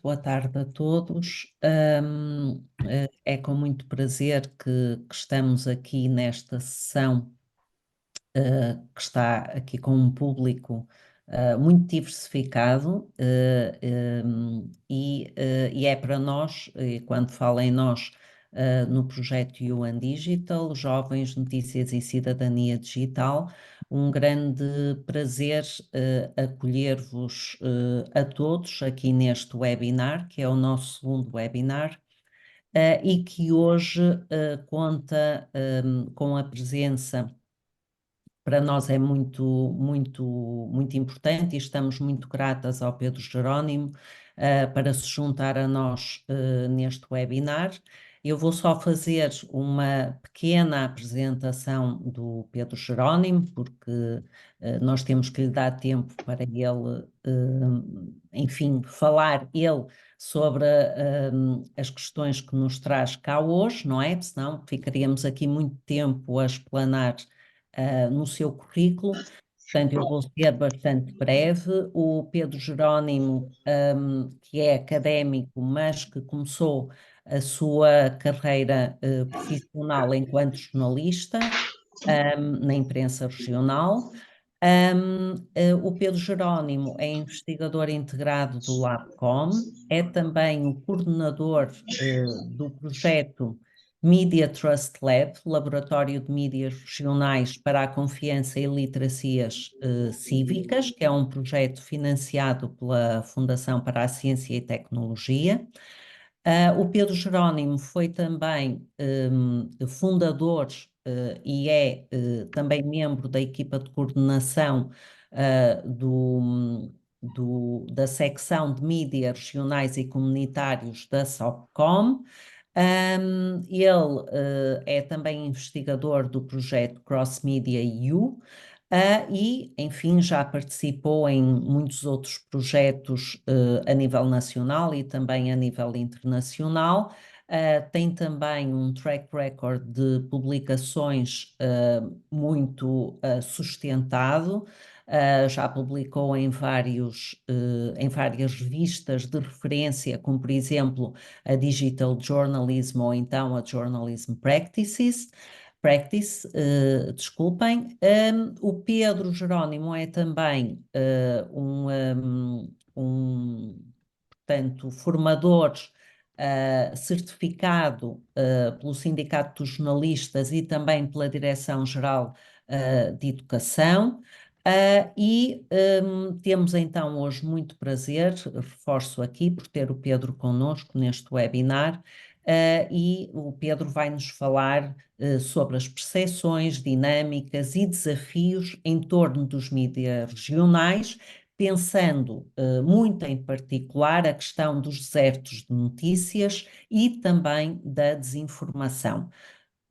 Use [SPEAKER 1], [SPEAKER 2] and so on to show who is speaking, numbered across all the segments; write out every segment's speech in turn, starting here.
[SPEAKER 1] boa tarde a todos. É com muito prazer que estamos aqui nesta sessão, que está aqui com um público muito diversificado, e é para nós, e quando falo em nós, no projeto UN Digital, Jovens, Notícias e Cidadania Digital, um grande prazer acolher-vos a todos aqui neste webinar, que é o nosso segundo webinar, e que hoje conta com a presença. Para nós é muito importante e estamos muito gratas ao Pedro Jerónimo para se juntar a nós neste webinar. Eu vou só fazer uma pequena apresentação do Pedro Jerónimo, porque nós temos que lhe dar tempo para ele, enfim, falar ele sobre as questões que nos traz cá hoje, não é? Senão ficaríamos aqui muito tempo a explanar no seu currículo. Portanto, eu vou ser bastante breve. O Pedro Jerónimo, que é académico, mas que começou a sua carreira profissional enquanto jornalista, na imprensa regional. O Pedro Jerónimo é investigador integrado do LabCom, é também o coordenador do projeto Media Trust Lab, Laboratório de Mídias Regionais para a Confiança e Literacias Cívicas, que é um projeto financiado pela Fundação para a Ciência e Tecnologia. O Pedro Jerónimo foi também fundador e é também membro da equipa de coordenação da secção de mídias regionais e comunitários da SOPCOM. Ele é também investigador do projeto Cross Media EU. E, enfim, já participou em muitos outros projetos a nível nacional e também a nível internacional. Tem também um track record de publicações muito sustentado. Já publicou em várias revistas de referência, como por exemplo a Digital Journalism ou então a Journalism Desculpem. O Pedro Jerónimo é também portanto, formador certificado pelo Sindicato dos Jornalistas e também pela Direção-Geral de Educação. Temos então hoje muito prazer, reforço aqui, por ter o Pedro connosco neste webinar. E o Pedro vai nos falar sobre as percepções, dinâmicas e desafios em torno dos mídias regionais, pensando muito em particular a questão dos desertos de notícias e também da desinformação.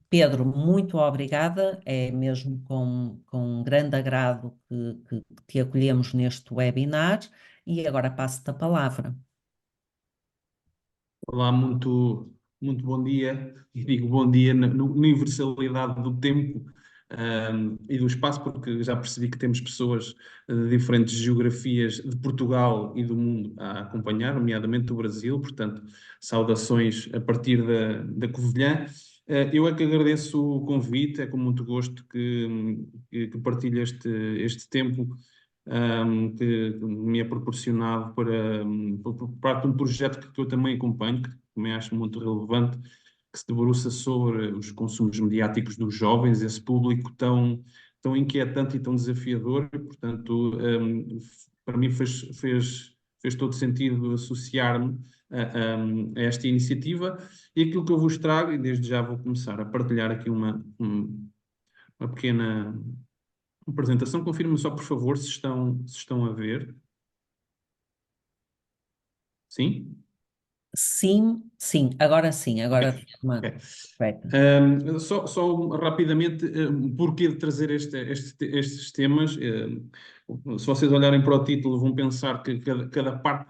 [SPEAKER 1] Pedro, muito obrigada, é mesmo com grande agrado que te acolhemos neste webinar e agora passo-te a palavra.
[SPEAKER 2] Olá, muito bom dia, e digo bom dia na universalidade do tempo, e do espaço, porque já percebi que temos pessoas de diferentes geografias de Portugal e do mundo a acompanhar, nomeadamente do Brasil, portanto, saudações a partir da Covilhã. Eu é que agradeço o convite, é com muito gosto que partilho este tempo que me é proporcionado por parte de um projeto que eu também acompanho, que também acho muito relevante, que se debruça sobre os consumos mediáticos dos jovens, esse público tão inquietante e tão desafiador. E, portanto, para mim fez todo sentido associar-me a esta iniciativa. E aquilo que eu vos trago, e desde já vou começar a partilhar aqui uma pequena apresentação. Confirme só, por favor, se estão a ver. Sim?
[SPEAKER 1] Sim, agora sim, agora de forma
[SPEAKER 2] Ok.
[SPEAKER 1] correta.
[SPEAKER 2] Só rapidamente, porquê de trazer estes temas? Se vocês olharem para o título, vão pensar que cada parte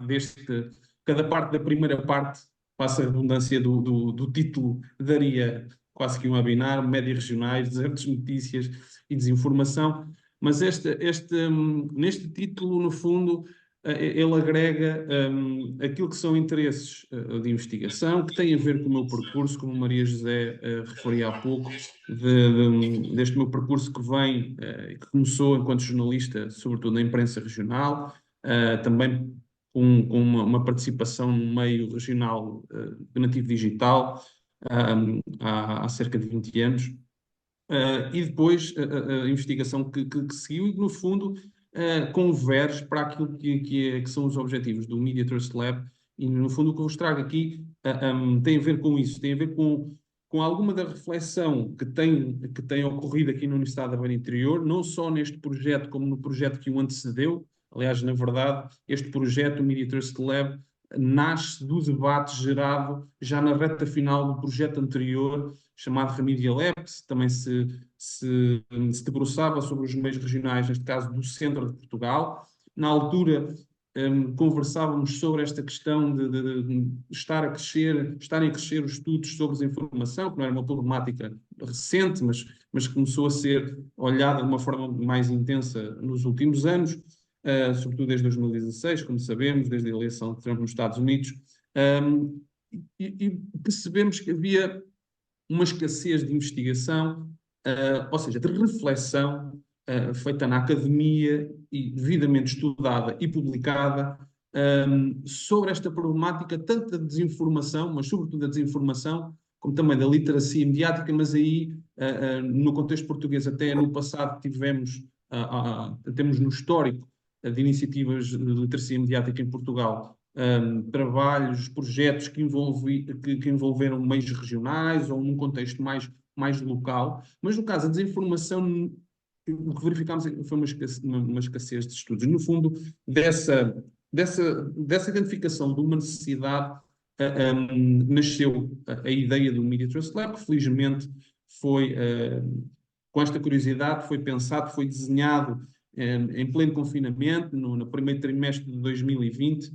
[SPEAKER 2] da primeira parte, passa a redundância do título, daria quase que um webinar: médias regionais, desertos de notícias e desinformação. Mas neste título, no fundo, ele agrega aquilo que são interesses de investigação, que têm a ver com o meu percurso, como Maria José referia há pouco, deste meu percurso que vem, que começou enquanto jornalista, sobretudo na imprensa regional, também com uma participação no meio regional do Nativo Digital, há cerca de 20 anos. E depois a investigação que seguiu e que, no fundo, converge para aquilo que são os objetivos do Media Trust Lab. E, no fundo, o que eu vos trago aqui tem a ver com isso, tem a ver com alguma da reflexão que tem ocorrido aqui na Universidade da Beira Interior, não só neste projeto, como no projeto que o antecedeu. Aliás, na verdade, este projeto, o Media Trust Lab, nasce do debate gerado já na reta final do projeto anterior, chamado Remedial Labs, também se debruçava sobre os meios regionais, neste caso do centro de Portugal. Na altura, conversávamos sobre esta questão de estarem a crescer os estudos sobre desinformação, que não era uma problemática recente, mas começou a ser olhada de uma forma mais intensa nos últimos anos, sobretudo desde 2016, como sabemos, desde a eleição de Trump nos Estados Unidos, e percebemos que havia uma escassez de investigação, ou seja, de reflexão feita na academia e devidamente estudada e publicada sobre esta problemática, tanto da desinformação, mas sobretudo da desinformação, como também da literacia mediática, mas aí, no contexto português, até no passado temos no histórico de iniciativas de literacia mediática em Portugal, trabalhos, projetos que envolveram meios regionais ou num contexto mais local, mas no caso da desinformação, o que verificámos foi uma escassez de estudos. No fundo, dessa identificação de uma necessidade, nasceu a ideia do Media Trust Lab, que felizmente foi, com esta curiosidade, foi pensado, foi desenhado em pleno confinamento, no primeiro trimestre de 2020.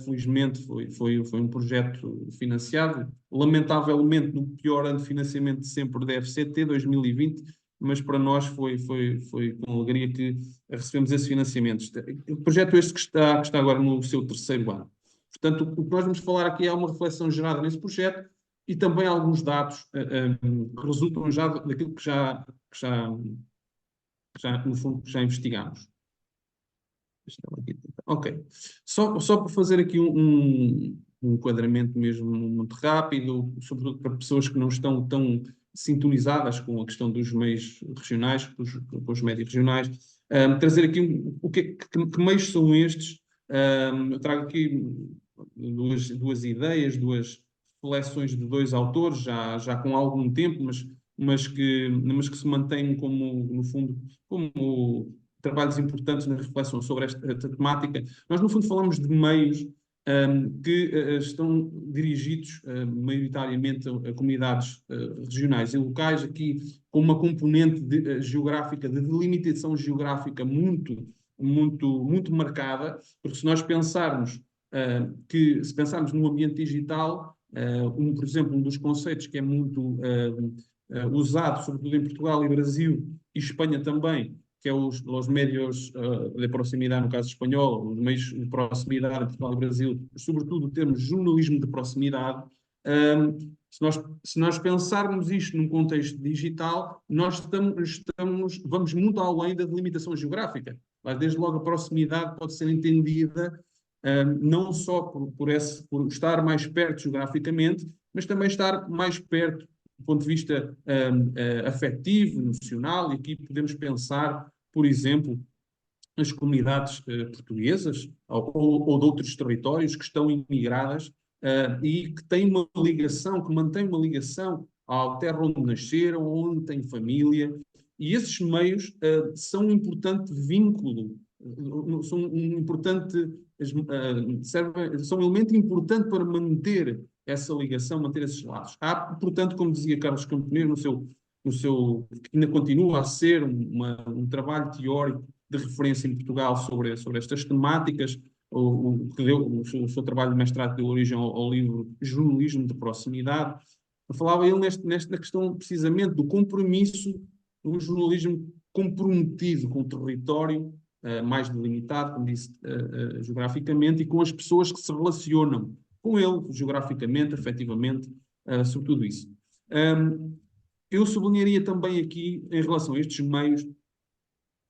[SPEAKER 2] Felizmente foi um projeto financiado, lamentavelmente no pior ano de financiamento de sempre da FCT, 2020, mas para nós foi com alegria que recebemos esses financiamentos. O projeto este que está agora no seu terceiro ano. Portanto, o que nós vamos falar aqui é uma reflexão gerada nesse projeto e também alguns dados que resultam já daquilo que já no fundo, já investigamos. Ok. Só para fazer aqui um enquadramento mesmo muito rápido, sobretudo para pessoas que não estão tão sintonizadas com a questão dos meios regionais, com os médios regionais, trazer aqui que meios são estes. Eu trago aqui duas ideias, duas reflexões de dois autores, já com algum tempo, mas que se mantêm como, no fundo, como trabalhos importantes na reflexão sobre esta temática. Nós, no fundo, falamos de meios que estão dirigidos maioritariamente a comunidades regionais e locais, aqui com uma componente geográfica, de delimitação geográfica muito marcada, porque se nós pensarmos se pensarmos no ambiente digital, por exemplo, um dos conceitos que é muito usado, sobretudo em Portugal e Brasil, e Espanha também, que é os médios de proximidade, no caso espanhol, os meios de proximidade em Portugal e Brasil, sobretudo o termo jornalismo de proximidade. Se nós pensarmos isto num contexto digital, nós vamos muito além da delimitação geográfica. Desde logo, a proximidade pode ser entendida não só por estar mais perto geograficamente, mas também estar mais perto do ponto de vista afetivo, emocional, e aqui podemos pensar, por exemplo, nas comunidades portuguesas ou de outros territórios que estão imigradas e que têm uma ligação, que mantêm uma ligação à terra onde nasceram, onde têm família, e esses meios são um importante vínculo, são um importante, são um elemento importante para manter essa ligação, manter esses laços. Há, portanto, como dizia Carlos Camponeiro que ainda continua a ser um trabalho teórico de referência em Portugal sobre estas temáticas, que deu o seu trabalho de mestrado deu origem ao livro Jornalismo de Proximidade. Falava ele na questão precisamente do compromisso, do jornalismo comprometido com o território mais delimitado, como disse, geograficamente, e com as pessoas que se relacionam com ele, geograficamente, afetivamente, sobre tudo isso. Eu sublinharia também aqui, em relação a estes meios,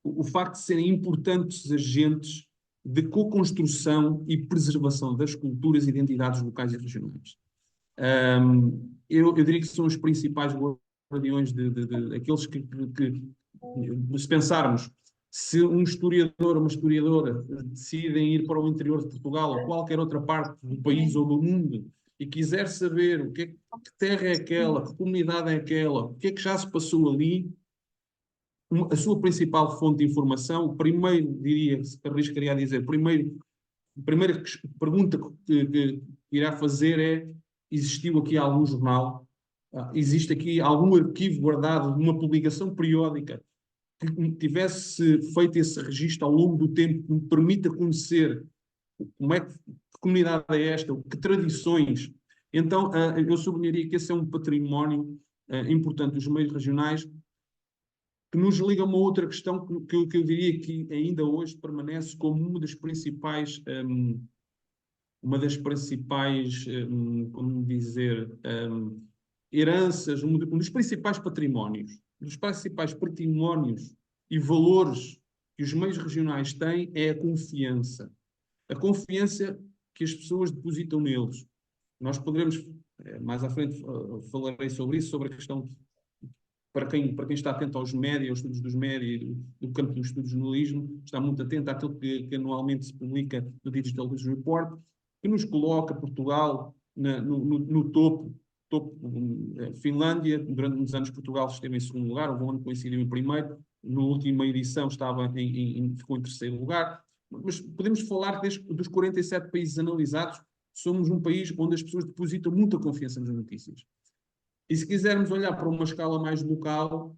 [SPEAKER 2] o facto de serem importantes agentes de co-construção e preservação das culturas e identidades locais e regionais. Eu diria que são os principais guardiões aqueles se pensarmos, se um historiador ou uma historiadora decidem ir para o interior de Portugal ou qualquer outra parte do país ou do mundo e quiser saber que terra é aquela, que comunidade é aquela, o que é que já se passou ali, a sua principal fonte de informação, primeiro, arriscaria a dizer, a primeira pergunta que irá fazer é: existiu aqui algum jornal? Existe aqui algum arquivo guardado de uma publicação periódica que tivesse feito esse registro ao longo do tempo que me permita conhecer como é que comunidade é esta, que tradições? Então, eu sublinharia que esse é um património importante dos meios regionais, que nos liga a uma outra questão que eu diria que ainda hoje permanece como uma das principais, como dizer, heranças, um dos principais patrimónios e valores que os meios regionais têm é a confiança. A confiança que as pessoas depositam neles. Nós poderemos, mais à frente, falarei sobre isso, sobre a questão, para quem está atento aos média, aos estudos dos média e do campo dos estudos de jornalismo, está muito atento àquilo que anualmente se publica no Digital News Report, que nos coloca Portugal no topo. Finlândia, durante uns anos Portugal esteve em segundo lugar, houve um ano que coincidiu em primeiro, na última edição ficou em terceiro lugar, mas podemos falar que dos 47 países analisados, somos um país onde as pessoas depositam muita confiança nas notícias. E se quisermos olhar para uma escala mais local,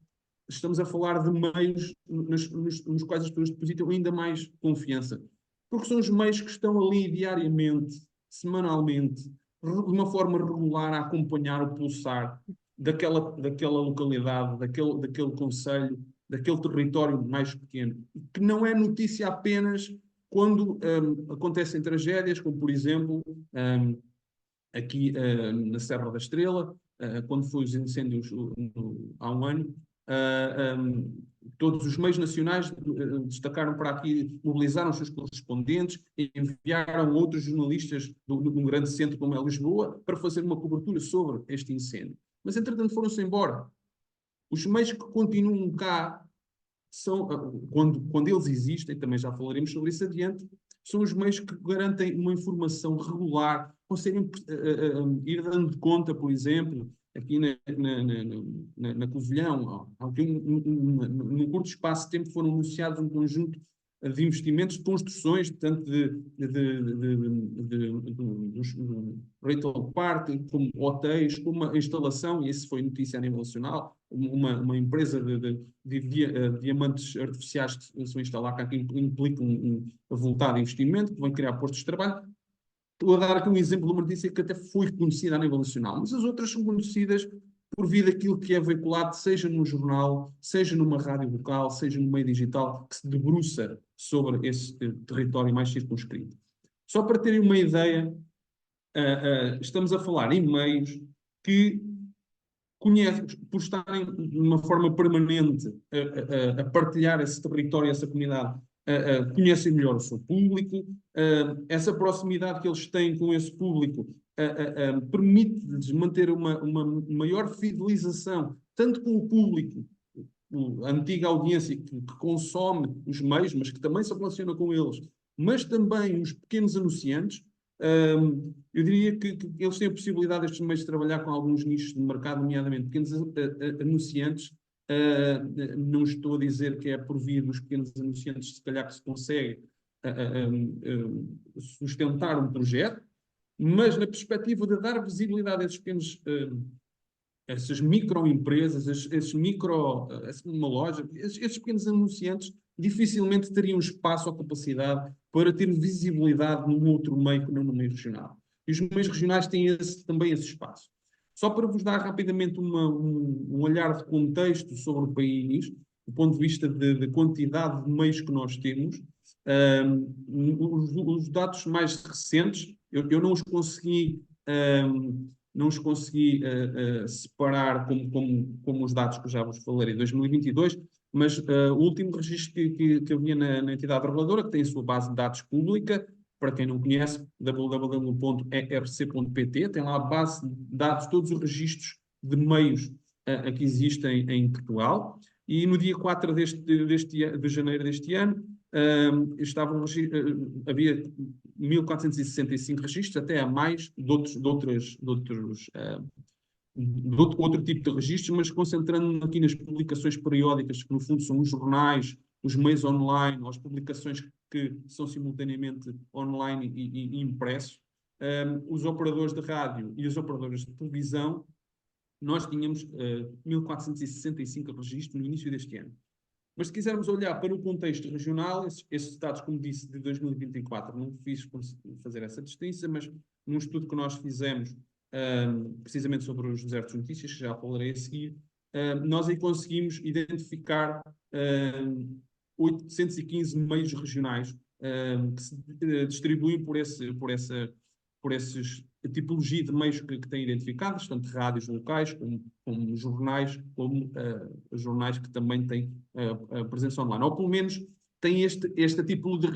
[SPEAKER 2] estamos a falar de meios nos quais as pessoas depositam ainda mais confiança. Porque são os meios que estão ali diariamente, semanalmente, de uma forma regular a acompanhar o pulsar daquela localidade, daquele concelho, daquele território mais pequeno. Que não é notícia apenas quando acontecem tragédias, como por exemplo aqui na Serra da Estrela, quando foi os incêndios há um ano, todos os meios nacionais destacaram para aqui, mobilizaram os seus correspondentes, enviaram outros jornalistas de um grande centro como é Lisboa para fazer uma cobertura sobre este incêndio. Mas, entretanto, foram-se embora. Os meios que continuam cá são, quando eles existem, também já falaremos sobre isso adiante, são os meios que garantem uma informação regular, conseguem ir dando conta, por exemplo, aqui na Covilhão, num curto espaço de tempo foram anunciados um conjunto de investimentos, de construções, tanto de retail park, como hotéis, como a instalação, e isso foi notícia a nível nacional, uma empresa de diamantes artificiais que se vão instalar cá, que implicam um avultado investimento, que vão criar postos de trabalho. Estou a dar aqui um exemplo de uma notícia que até foi conhecida a nível nacional, mas as outras são conhecidas por vir daquilo que é veiculado, seja num jornal, seja numa rádio local, seja no meio digital, que se debruça sobre esse território mais circunscrito. Só para terem uma ideia, estamos a falar em meios que conhecem, por estarem de uma forma permanente a partilhar esse território, essa comunidade, conhecem melhor o seu público, essa proximidade que eles têm com esse público permite-lhes manter uma maior fidelização, tanto com o público, a antiga audiência que consome os meios, mas que também se relaciona com eles, mas também os pequenos anunciantes. Eu diria que eles têm a possibilidade, estes meios, de trabalhar com alguns nichos de mercado, nomeadamente pequenos anunciantes. Não estou a dizer que é por via dos pequenos anunciantes, se calhar, que se consegue sustentar um projeto, mas na perspectiva de dar visibilidade a esses pequenos, essas microempresas, uma loja, esses pequenos anunciantes dificilmente teriam espaço ou capacidade para ter visibilidade num outro meio que não no meio regional. E os meios regionais têm também esse espaço. Só para vos dar rapidamente um olhar de contexto sobre o país, do ponto de vista de quantidade de meios que nós temos. Os dados mais recentes, eu não os consegui, não os consegui separar como os dados que eu já vos falei em 2022, mas o último registro que havia na entidade reguladora, que tem a sua base de dados pública, para quem não conhece, www.erc.pt, tem lá a base de dados, todos os registros de meios que existem em Portugal. E no dia 4 de janeiro deste ano, havia 1465 registros, até a mais de outro tipo de registros, mas concentrando aqui nas publicações periódicas, que no fundo são os jornais, os meios online, ou as publicações que são simultaneamente online e impressos, os operadores de rádio e os operadores de televisão, nós tínhamos 1465 registros no início deste ano. Mas se quisermos olhar para o contexto regional, esses dados, como disse, de 2024, não fiz fazer essa distinção, mas num estudo que nós fizemos, precisamente sobre os desertos de notícias, que já falarei a seguir, nós aí conseguimos identificar 815 meios regionais que se distribuem por esses tipologia de meios que têm identificados, tanto rádios locais, como jornais, como jornais que também têm presença online. Ou pelo menos têm esta tipologia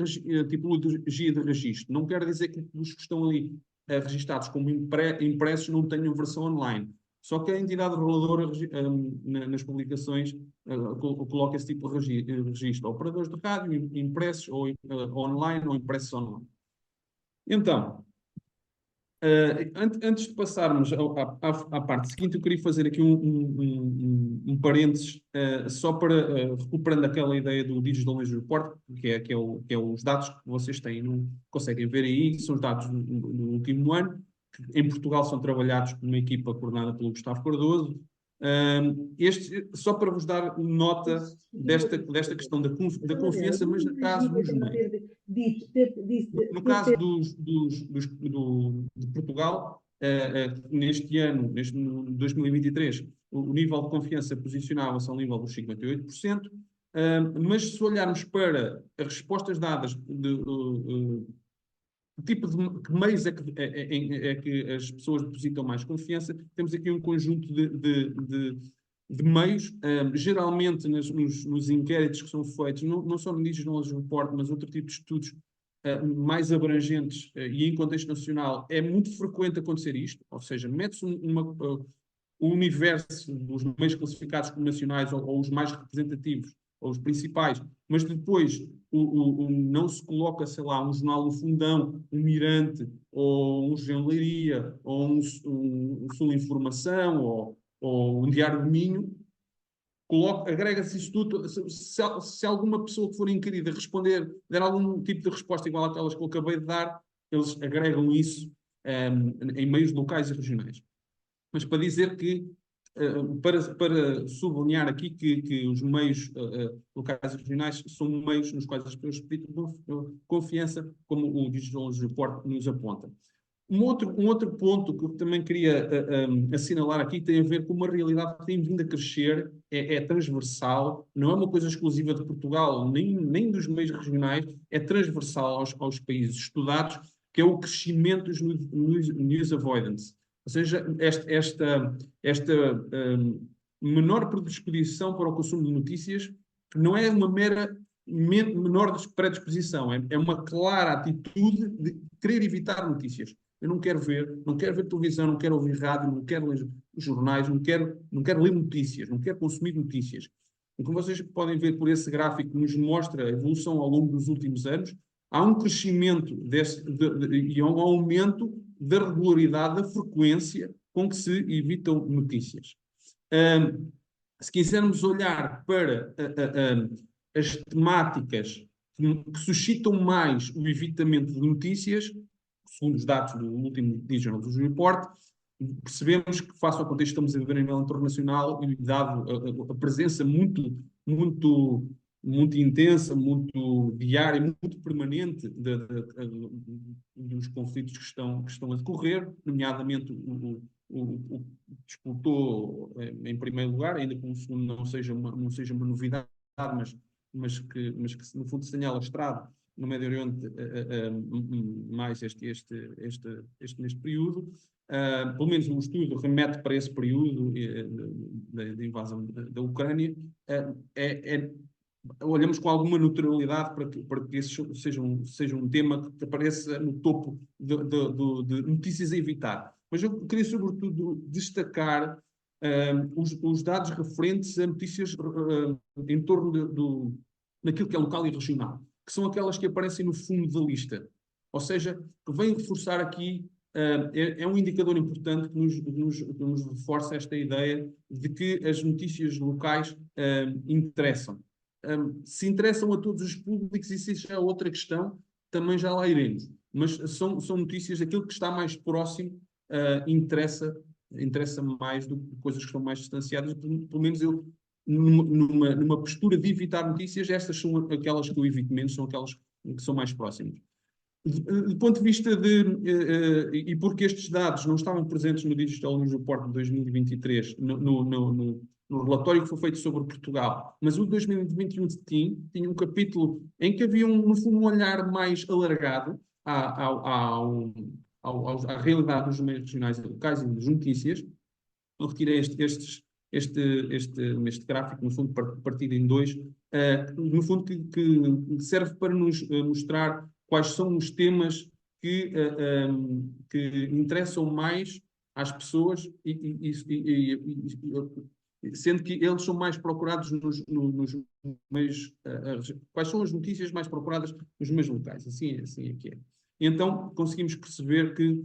[SPEAKER 2] de registro. Não quer dizer que os que estão ali registados como impressos não tenham versão online. Só que a entidade reguladora, nas publicações, coloca esse tipo de registro. Operadores de rádio, impressos ou online ou impressos online. Então, antes de passarmos à parte seguinte, eu queria fazer aqui um parênteses, só para, recuperando aquela ideia do Digital News Report, que é os dados que vocês têm, conseguem ver aí, são os dados do último ano, que em Portugal são trabalhados por uma equipa coordenada pelo Gustavo Cardoso. Só para vos dar nota desta questão da confiança, mas no caso dos meios. No caso de Portugal, neste ano, no 2023, o nível de confiança posicionava-se ao nível dos 58%, mas se olharmos para as respostas dadas tipo de meios é que as pessoas depositam mais confiança, temos aqui um conjunto de meios, geralmente nos inquéritos que são feitos, não só no Digital Report, mas outro tipo de estudos mais abrangentes e em contexto nacional, é muito frequente acontecer isto, ou seja, mete-se o universo dos meios classificados como nacionais ou os mais representativos, ou os principais, mas depois não se coloca, sei lá, um jornal no Fundão, um Mirante, ou um Genleiria, ou um Sul Informação, ou um Diário do Minho, agrega-se isso tudo. Se alguma pessoa que for inquirida responder, der algum tipo de resposta igual àquelas que eu acabei de dar, eles agregam isso em meios locais e regionais. Mas para dizer que, para sublinhar aqui que os meios locais e regionais são meios nos quais as pessoas depositam confiança, como o Digital Report nos aponta. Um outro ponto que eu também queria assinalar aqui tem a ver com uma realidade que tem vindo a crescer, é transversal, não é uma coisa exclusiva de Portugal, nem dos meios regionais, é transversal aos países estudados, que é o crescimento dos news avoidance. Ou seja, esta menor predisposição para o consumo de notícias, que não é uma menor predisposição, é uma clara atitude de querer evitar notícias. Eu não quero ver televisão, não quero ouvir rádio, não quero ler jornais, não quero ler notícias, não quero consumir notícias. E como vocês podem ver por esse gráfico que nos mostra a evolução ao longo dos últimos anos, há um crescimento e há um aumento da regularidade, da frequência com que se evitam notícias. Se quisermos olhar para as temáticas que suscitam mais o evitamento de notícias, segundo os dados do último Digital News Report, percebemos que, face ao contexto que estamos a viver a nível internacional, e dado a presença muito intensa, muito diária, muito permanente dos conflitos que estão a decorrer, nomeadamente o disputou em primeiro lugar, ainda que o segundo não seja uma novidade, mas que no fundo se tenha alastrado no Médio Oriente mais neste período. Pelo menos o estudo remete para esse período da invasão da Ucrânia. Olhamos com alguma naturalidade para que esse seja um tema que apareça no topo de notícias a evitar. Mas eu queria, sobretudo, destacar os dados referentes a notícias em torno daquilo que é local e regional, que são aquelas que aparecem no fundo da lista. Ou seja, que vem reforçar aqui, é um indicador importante que nos reforça esta ideia de que as notícias locais interessam. Se interessam a todos os públicos, isso é outra questão, também já lá iremos. Mas são notícias daquilo que está mais próximo, interessa mais do que coisas que estão mais distanciadas. Pelo menos eu, numa postura de evitar notícias, estas são aquelas que eu evito menos, são aquelas que são mais próximas. Do ponto de vista e porque estes dados não estavam presentes no Digital News Report de 2023, no relatório que foi feito sobre Portugal, mas o de 2021 tinha um capítulo em que havia, no fundo, um olhar mais alargado à realidade dos meios regionais e locais e das notícias. Eu retirei este gráfico, no fundo, partido em dois, no fundo, que serve para nos mostrar quais são os temas que interessam mais às pessoas, sendo que eles são mais procurados nos meios. Quais são as notícias mais procuradas nos meios locais? Assim é que é. E então conseguimos perceber que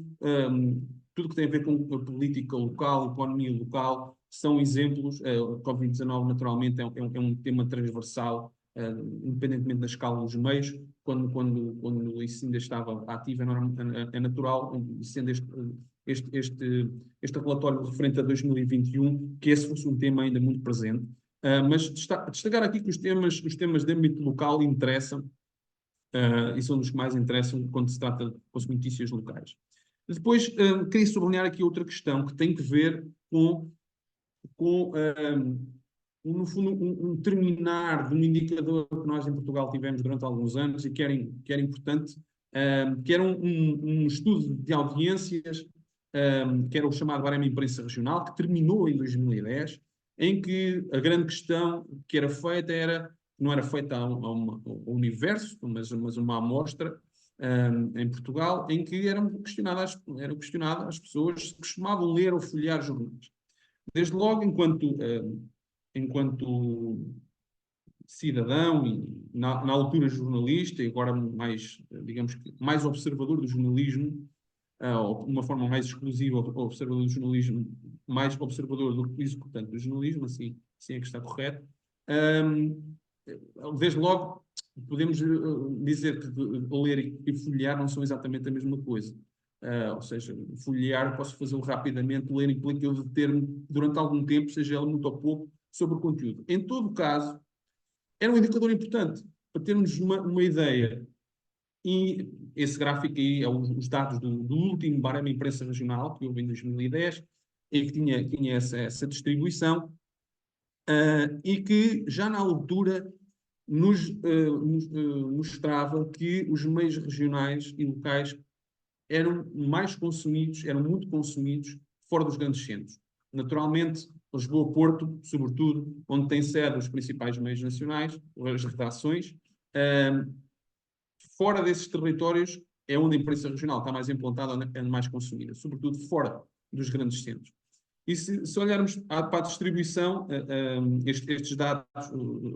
[SPEAKER 2] tudo que tem a ver com a política local, economia local, são exemplos. O Covid-19, naturalmente, é um tema transversal, independentemente da escala dos meios. Quando isso ainda estava ativo, é natural, sendo este relatório referente a 2021, que esse fosse um tema ainda muito presente. Mas destacar aqui que os temas de âmbito local interessam, e são dos que mais interessam quando se trata de notícias locais. Depois, queria sublinhar aqui outra questão que tem que ver com no fundo, um terminar de um indicador que nós em Portugal tivemos durante alguns anos e que era importante, que era um estudo de audiências, que era o chamado Barema Imprensa Regional, que terminou em 2010, em que a grande questão que era feita não era feita ao universo, mas uma amostra em Portugal, em que eram questionadas as pessoas se costumavam ler ou folhear jornais. Desde logo, enquanto cidadão e na altura jornalista, e agora mais, digamos que mais observador do jornalismo, ou de uma forma mais exclusiva observador do jornalismo, mais observador do que executante do jornalismo, assim é que está correto. Desde logo, podemos dizer que ler e folhear não são exatamente a mesma coisa. Ou seja, folhear, posso fazê-lo rapidamente, ler implica eu deter-me durante algum tempo, seja ele muito ou pouco, sobre o conteúdo. Em todo caso, era um indicador importante para termos uma ideia. E esse gráfico aí é os dados do último Barema Imprensa Regional, que houve em 2010, e que tinha essa distribuição, e que já na altura nos mostrava que os meios regionais e locais eram muito consumidos fora dos grandes centros. Naturalmente, Lisboa-Porto, sobretudo, onde tem sede os principais meios nacionais, as redações, fora desses territórios é onde a imprensa regional está mais implantada, é mais consumida, sobretudo fora dos grandes centros. E se olharmos para a distribuição, estes dados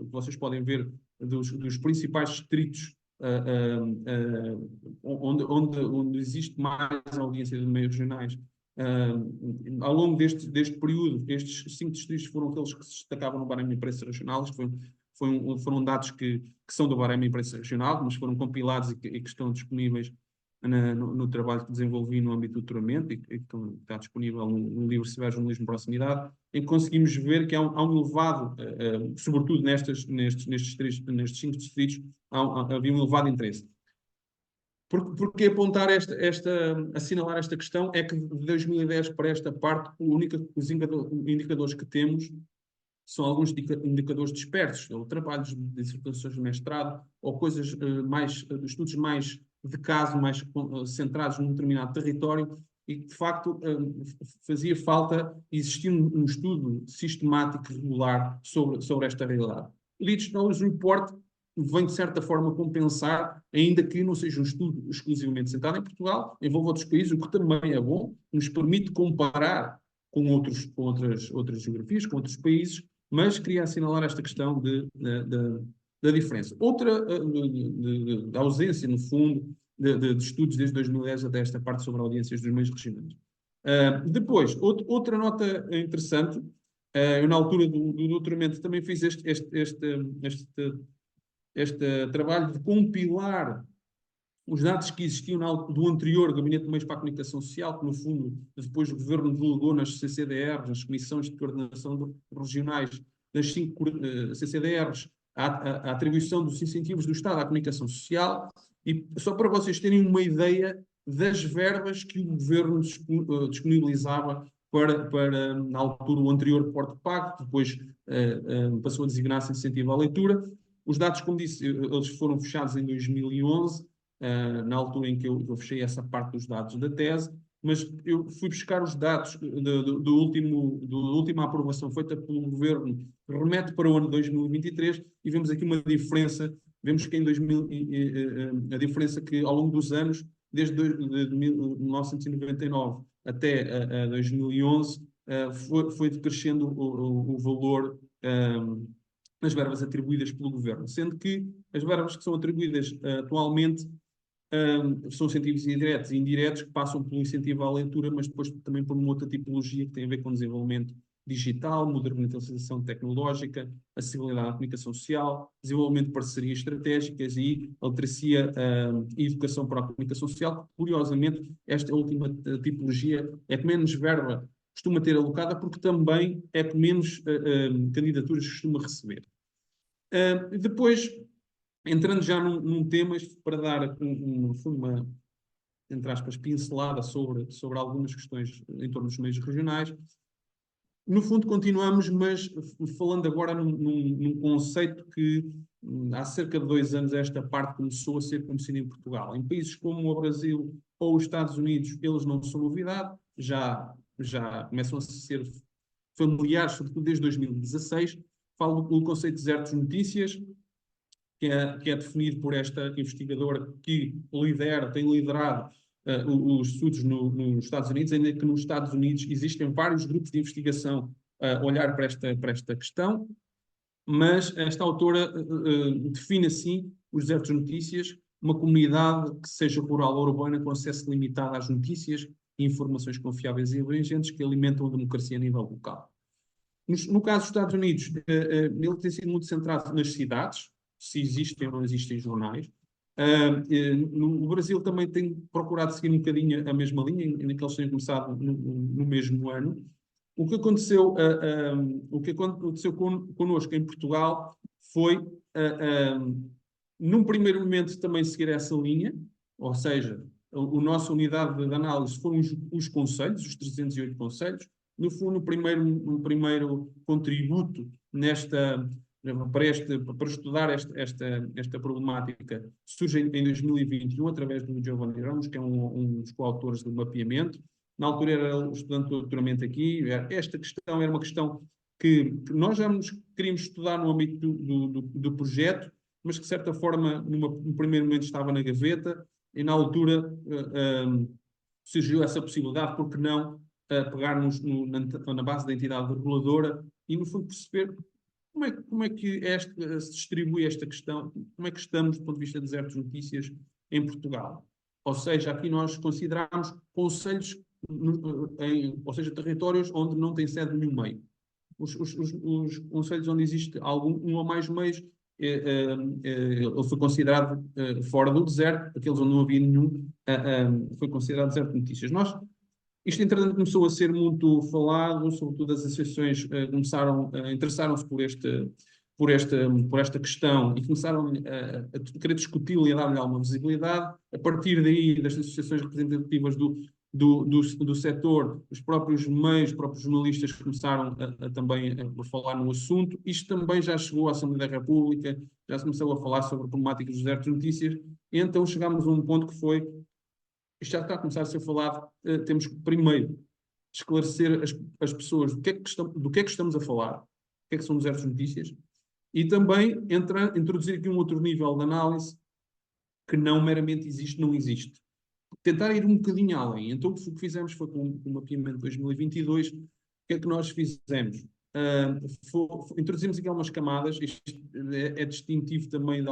[SPEAKER 2] vocês podem ver dos principais distritos onde existe mais audiência de meios regionais. Ao longo deste período, estes 5 distritos foram aqueles que se destacavam no Barema Imprensa Regional. Foram dados que são do Barema Imprensa Regional, mas foram compilados e que estão disponíveis no trabalho que desenvolvi no âmbito do doutoramento e que está disponível no livro Ciberjornalismo de Proximidade, em que conseguimos ver que há um elevado, sobretudo nestes 5 distritos, havia um elevado interesse. Porque assinalar esta questão é que de 2010 para esta parte, os indicadores que temos são alguns indicadores dispersos, ou trabalhos de dissertações de mestrado, ou coisas estudos mais de caso, mais centrados num determinado território, e que, de facto, fazia falta existir um estudo sistemático, regular, sobre esta realidade. O Leeds Knowledge Report vem, de certa forma, compensar, ainda que não seja um estudo exclusivamente centrado em Portugal, envolve outros países, o que também é bom, nos permite comparar com outras geografias, com outros países, mas queria assinalar esta questão da diferença. Outra, da ausência, no fundo, de estudos desde 2010 até esta parte sobre audiências dos meios regionais. Depois, outra nota interessante, eu na altura do doutoramento também fiz este trabalho de compilar os dados que existiam do anterior Gabinete de Meios para a Comunicação Social, que no fundo depois o Governo delegou nas CCDRs, nas Comissões de Coordenação Regionais, das 5 CCDRs, a atribuição dos incentivos do Estado à comunicação social, e só para vocês terem uma ideia das verbas que o Governo disponibilizava para na altura, o anterior Porto Pago, depois passou a designar-se incentivo à leitura. Os dados, como disse, eles foram fechados em 2011, na altura em que eu fechei essa parte dos dados da tese, mas eu fui buscar os dados da última aprovação feita pelo Governo, que remete para o ano 2023, e vemos aqui uma diferença. Vemos que a diferença que ao longo dos anos, desde 1999 até 2011, foi decrescendo o valor nas verbas atribuídas pelo Governo, sendo que as verbas que são atribuídas atualmente são incentivos diretos e indiretos, que passam pelo incentivo à leitura, mas depois também por uma outra tipologia que tem a ver com desenvolvimento digital, modernização tecnológica, acessibilidade à comunicação social, desenvolvimento de parcerias estratégicas e literacia e educação para a comunicação social. Curiosamente, esta última tipologia é que menos verba costuma ter alocada, porque também é que menos candidaturas costuma receber. Depois, entrando já num tema, para dar uma, entre aspas, pincelada sobre algumas questões em torno dos meios regionais. No fundo, continuamos, mas falando agora num conceito que há cerca de 2 anos esta parte começou a ser conhecida em Portugal. Em países como o Brasil ou os Estados Unidos, eles não são novidade, já começam a ser familiares, sobretudo desde 2016. Falo do conceito de desertos de notícias, que é definido por esta investigadora que tem liderado os estudos nos Estados Unidos, ainda que nos Estados Unidos existem vários grupos de investigação a olhar para esta questão, mas esta autora define assim os desertos de notícias, uma comunidade que seja rural ou urbana com acesso limitado às notícias e informações confiáveis e abrangentes que alimentam a democracia a nível local. No caso dos Estados Unidos, ele tem sido muito centrado nas cidades, se existem ou não existem jornais. No Brasil também tem procurado seguir um bocadinho a mesma linha, em que eles têm começado no mesmo ano. O que aconteceu connosco em Portugal foi, num primeiro momento, também seguir essa linha, ou seja, a nossa unidade de análise foram os concelhos, os 308 concelhos. No fundo, o primeiro contributo para estudar esta problemática surge em 2021, através do Giovanni Ramos, que é um dos coautores do mapeamento. Na altura era estudante de doutoramento aqui. Esta questão era uma questão que nós já nos queríamos estudar no âmbito do projeto, mas que, de certa forma, no primeiro momento estava na gaveta, e na altura surgiu essa possibilidade, porque não pegar na base da entidade reguladora e, no fundo, perceber como é que se distribui esta questão, como é que estamos do ponto de vista de desertos de notícias em Portugal. Ou seja, aqui nós consideramos concelhos, ou seja, territórios onde não tem sede nenhum meio. Os concelhos onde existe um ou mais meios, ele foi considerado fora do deserto. Aqueles onde não havia nenhum, foi considerado deserto de notícias. Isto, entretanto, começou a ser muito falado, sobretudo as associações interessaram-se por esta questão e começaram a querer discuti-la e a dar-lhe alguma visibilidade. A partir daí, das associações representativas do do setor, os próprios meios, os próprios jornalistas começaram também a falar no assunto. Isto também já chegou à Assembleia da República, já se começou a falar sobre a problemática dos desertos de notícias, e então chegámos a um ponto que foi, isto já está a começar a ser falado, temos que primeiro esclarecer as pessoas do que é que estamos a falar, o que é que são desertos de notícias, e também introduzir aqui um outro nível de análise que não meramente existe, não existe. Tentar ir um bocadinho além. Então, o que fizemos foi com o mapeamento de 2022. O que é que nós fizemos? Introduzimos aqui algumas camadas. Isto é distintivo também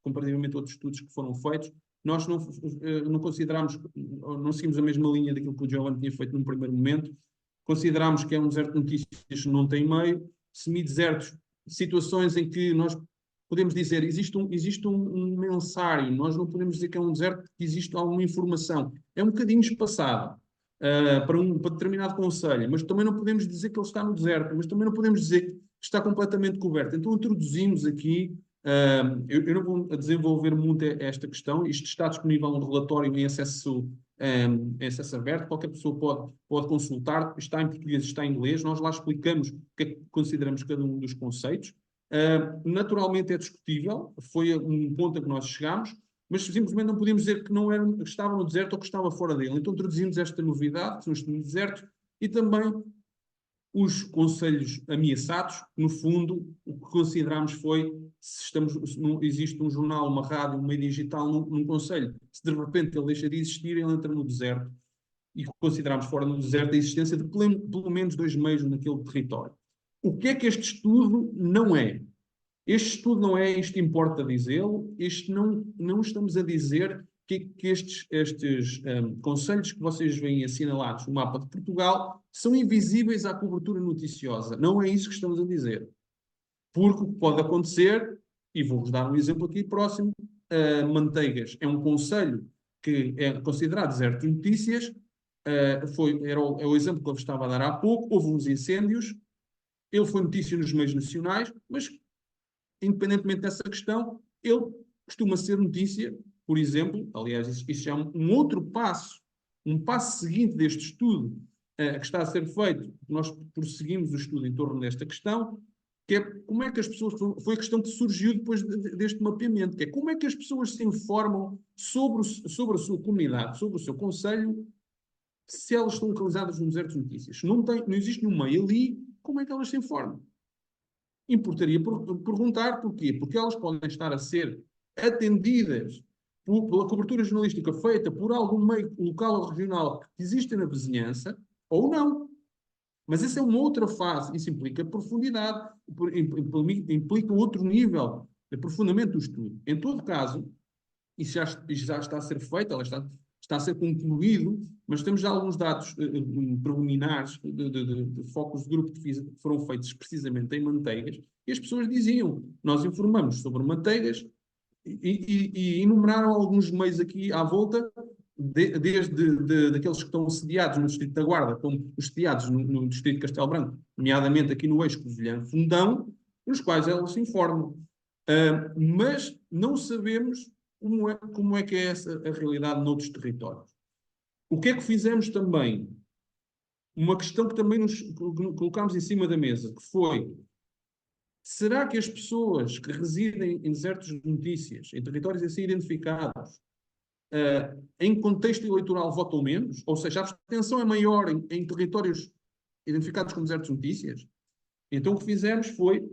[SPEAKER 2] comparativamente a outros estudos que foram feitos. Nós não consideramos, não seguimos a mesma linha daquilo que o Giovanni tinha feito num primeiro momento. Consideramos que é um deserto de notícias que não tem meio, semi-desertos, situações em que nós podemos dizer, existe um mensário, nós não podemos dizer que é um deserto, que existe alguma informação. É um bocadinho espaçado para determinado concelho, mas também não podemos dizer que ele está no deserto, mas também não podemos dizer que está completamente coberto. Então introduzimos aqui, eu não vou desenvolver muito esta questão, isto está disponível no relatório em acesso aberto, qualquer pessoa pode consultar, está em português, está em inglês, nós lá explicamos o que é que consideramos cada um dos conceitos. Naturalmente é discutível, foi um ponto a que nós chegámos, mas simplesmente não podíamos dizer que que estava no deserto ou que estava fora dele. Então introduzimos esta novidade, que são os desertos, e também os concelhos ameaçados. No fundo, o que consideramos foi, se existe um jornal, uma rádio, um meio digital num concelho, se de repente ele deixa de existir, ele entra no deserto, e consideramos fora do deserto a existência de pelo menos 2 meios naquele território. O que é que este estudo não é? Este estudo não é, isto importa dizê-lo, não estamos a dizer que estes concelhos que vocês veem assinalados no mapa de Portugal são invisíveis à cobertura noticiosa. Não é isso que estamos a dizer. Porque o que pode acontecer, e vou-vos dar um exemplo aqui próximo, Manteigas é um concelho que é considerado deserto de notícias, é o exemplo que eu vos estava a dar há pouco, houve uns incêndios, ele foi notícia nos meios nacionais, mas independentemente dessa questão, ele costuma ser notícia, por exemplo, aliás, isso é um outro passo, um passo seguinte deste estudo que está a ser feito, nós prosseguimos o estudo em torno desta questão, que é como é que as pessoas, foi a questão que surgiu depois deste mapeamento, que é como é que as pessoas se informam sobre a sua comunidade, sobre o seu concelho, se elas estão localizadas no deserto de notícias. Se não existe nenhum meio ali, como é que elas se informam? Importaria perguntar porquê? Porque elas podem estar a ser atendidas pela cobertura jornalística feita por algum meio local ou regional que existe na vizinhança, ou não. Mas essa é uma outra fase, isso implica profundidade, implica outro nível de aprofundamento do estudo. Em todo caso, isso já está a ser feito, ela está a ser concluído, mas temos já alguns dados preliminares de focos de grupo que foram feitos precisamente em Manteigas, e as pessoas diziam, nós informamos sobre Manteigas e enumeraram alguns meios aqui à volta, desde daqueles que estão sediados no Distrito da Guarda, como os sediados no Distrito de Castelo Branco, nomeadamente aqui no eixo Covilhã-Fundão, nos quais elas se informam. Mas não sabemos como é que é a realidade noutros territórios. O que é que fizemos também? Uma questão que também nos colocámos em cima da mesa, que foi, será que as pessoas que residem em desertos de notícias, em territórios assim identificados, em contexto eleitoral votam menos? Ou seja, a abstenção é maior em territórios identificados como desertos de notícias? Então o que fizemos foi,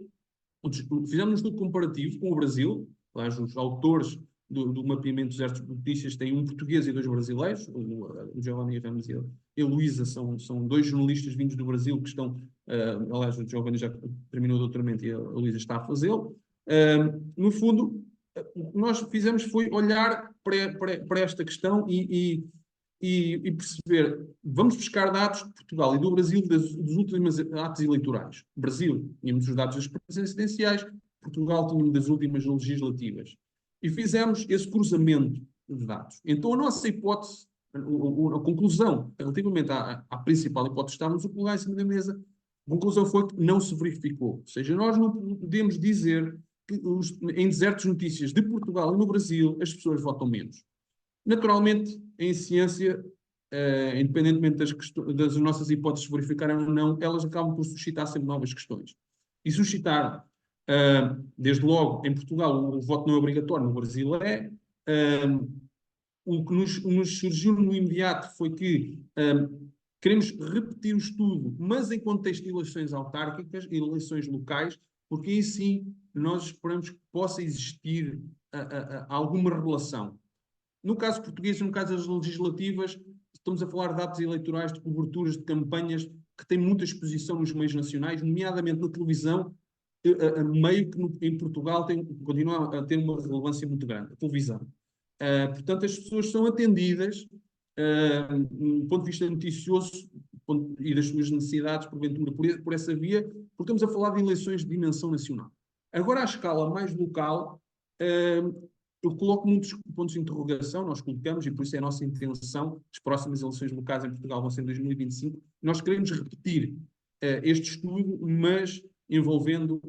[SPEAKER 2] fizemos um estudo comparativo com o Brasil. Aliás, os autores do mapeamento dos desertos de notícias têm um português e 2 brasileiros, o Giovanni Ramos e a Luísa são 2 jornalistas vindos do Brasil que estão, aliás, o Giovanni já terminou o doutoramento e a Luísa está a fazê-lo. No fundo, o que nós fizemos foi olhar para esta questão e perceber, vamos buscar dados de Portugal e do Brasil dos últimos atos eleitorais. Brasil, tínhamos os dados das presidenciais, Portugal tínhamos das últimas legislativas. E fizemos esse cruzamento de dados. Então a nossa hipótese, a conclusão, relativamente à principal hipótese que estávamos a colocar em cima da mesa, a conclusão foi que não se verificou. Ou seja, nós não podemos dizer que em desertos de notícias de Portugal e no Brasil as pessoas votam menos. Naturalmente, em ciência, independentemente das nossas hipóteses verificarem ou não, elas acabam por suscitar sempre novas questões. E suscitaram, desde logo, em Portugal, o voto não é obrigatório, no Brasil é. O que nos surgiu no imediato foi que queremos repetir o estudo, mas em contexto de eleições autárquicas e eleições locais, porque aí sim nós esperamos que possa existir alguma relação. No caso português, no caso das legislativas, estamos a falar de atos eleitorais, de coberturas, de campanhas que têm muita exposição nos meios nacionais, nomeadamente na televisão, meio que em Portugal continua a ter uma relevância muito grande, a televisão. Portanto, as pessoas são atendidas do ponto de vista noticioso e das suas necessidades, porventura, por essa via, porque estamos a falar de eleições de dimensão nacional. Agora, à escala mais local, eu coloco muitos pontos de interrogação, nós colocamos, e por isso é a nossa intenção, as próximas eleições locais em Portugal vão ser em 2025, nós queremos repetir este estudo, mas envolvendo